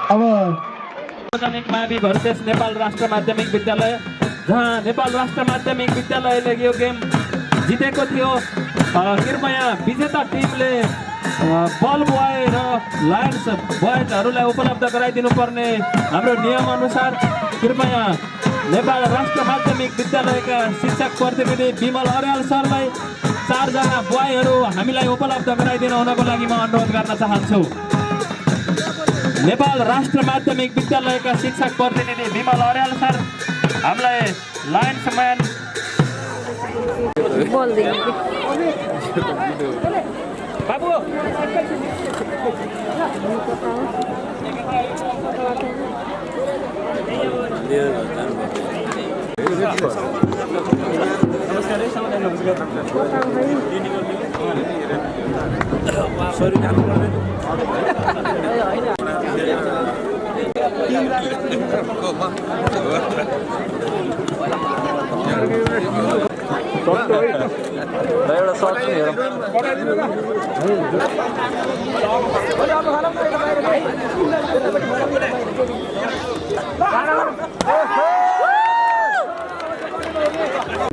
अब सार्वजनिक मावि भरतेज नेपाल राष्ट्र माध्यमिक विद्यालय, जहाँ नेपाल राष्ट्र माध्यमिक विद्यालयले यो गेम जितेको थियो। कृपया विजेता टिमले बल बोय र लायन्स बोयजहरूलाई उपलब्ध गराइदिनु पर्ने हाम्रो नियम अनुसार कृपया नेपाल राष्ट्र माध्यमिक विद्यालयका शिक्षक प्रतिनिधि विमल अर्याल सरलाई 4 जना बोयहरू हामीलाई उपलब्ध गराइदिनु हुनको लागि म अनुरोध गर्न चाहन्छु। नेपाल राष्ट्र माध्यमिक विद्यालयका शिक्षक प्रतिनिधि विमल अर्याल सर हामीलाई लाइन्सम्यान बोलिदिनु बाबु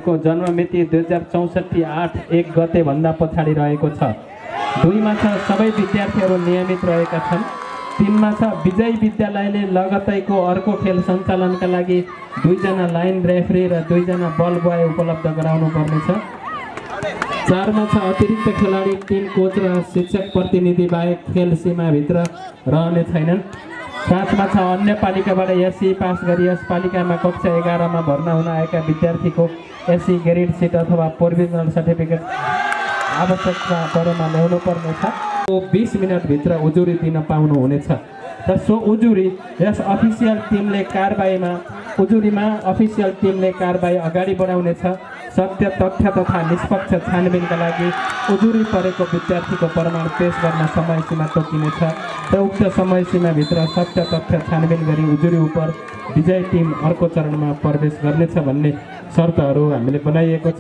को जन्म मिति 2064 8/1 गते भन्दा पछाडि रहेको छ। 2 मा छ सबै विद्यार्थीहरू नियमित रहेका छन्। 3 मा छ विजयी विद्यालयले लगतैको अर्को खेल सञ्चालनका लागि 2 जना लाइन रेफरी र 2 जना बल बोय उपलब्ध गराउनु पर्नेछ। 4 मा छ अतिरिक्त खेलाडी, टिम कोच र शिक्षक प्रतिनिधि बाहेक खेल सीमाभित्र रहने छैनन्। 5 मा छ अन्य पालिकाबाट एससी पास गरी यस पालिकामा कक्षा 11 मा भर्ना हुन आएका विद्यार्थीको एससी ग्रेड सिट अथवा प्रोभिजनल सर्टिफिकेट आवश्यकता परेमा ल्याउनु पर्नेछ। 20 मिनटभित्र उजुरी दिन पाउनुहुनेछ र सो उजुरी यस अफिसियल टिमले कारबाही अगाडि बढाउनेछ। सत्य तथ्य तथा निष्पक्ष छानबिनका लागि उजुरी परेको विद्यार्थीको प्रमाण पेश गर्न समय सीमा तोकिनेछ र उक्त समय सीमाभित्र सत्य तथ्य छानबिन गरी उजुरी उप विजय टिम अर्को चरणमा प्रवेश गर्नेछ भन्ने शर्तहरू हामीले बनाइएको छ।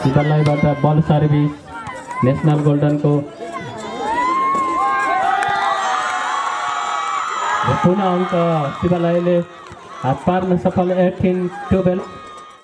शिवालयबाट बल सर्भिस नेसनल गोल्डनको पुनः अङ्क शिवालयले हात पार्न सफल 18-12।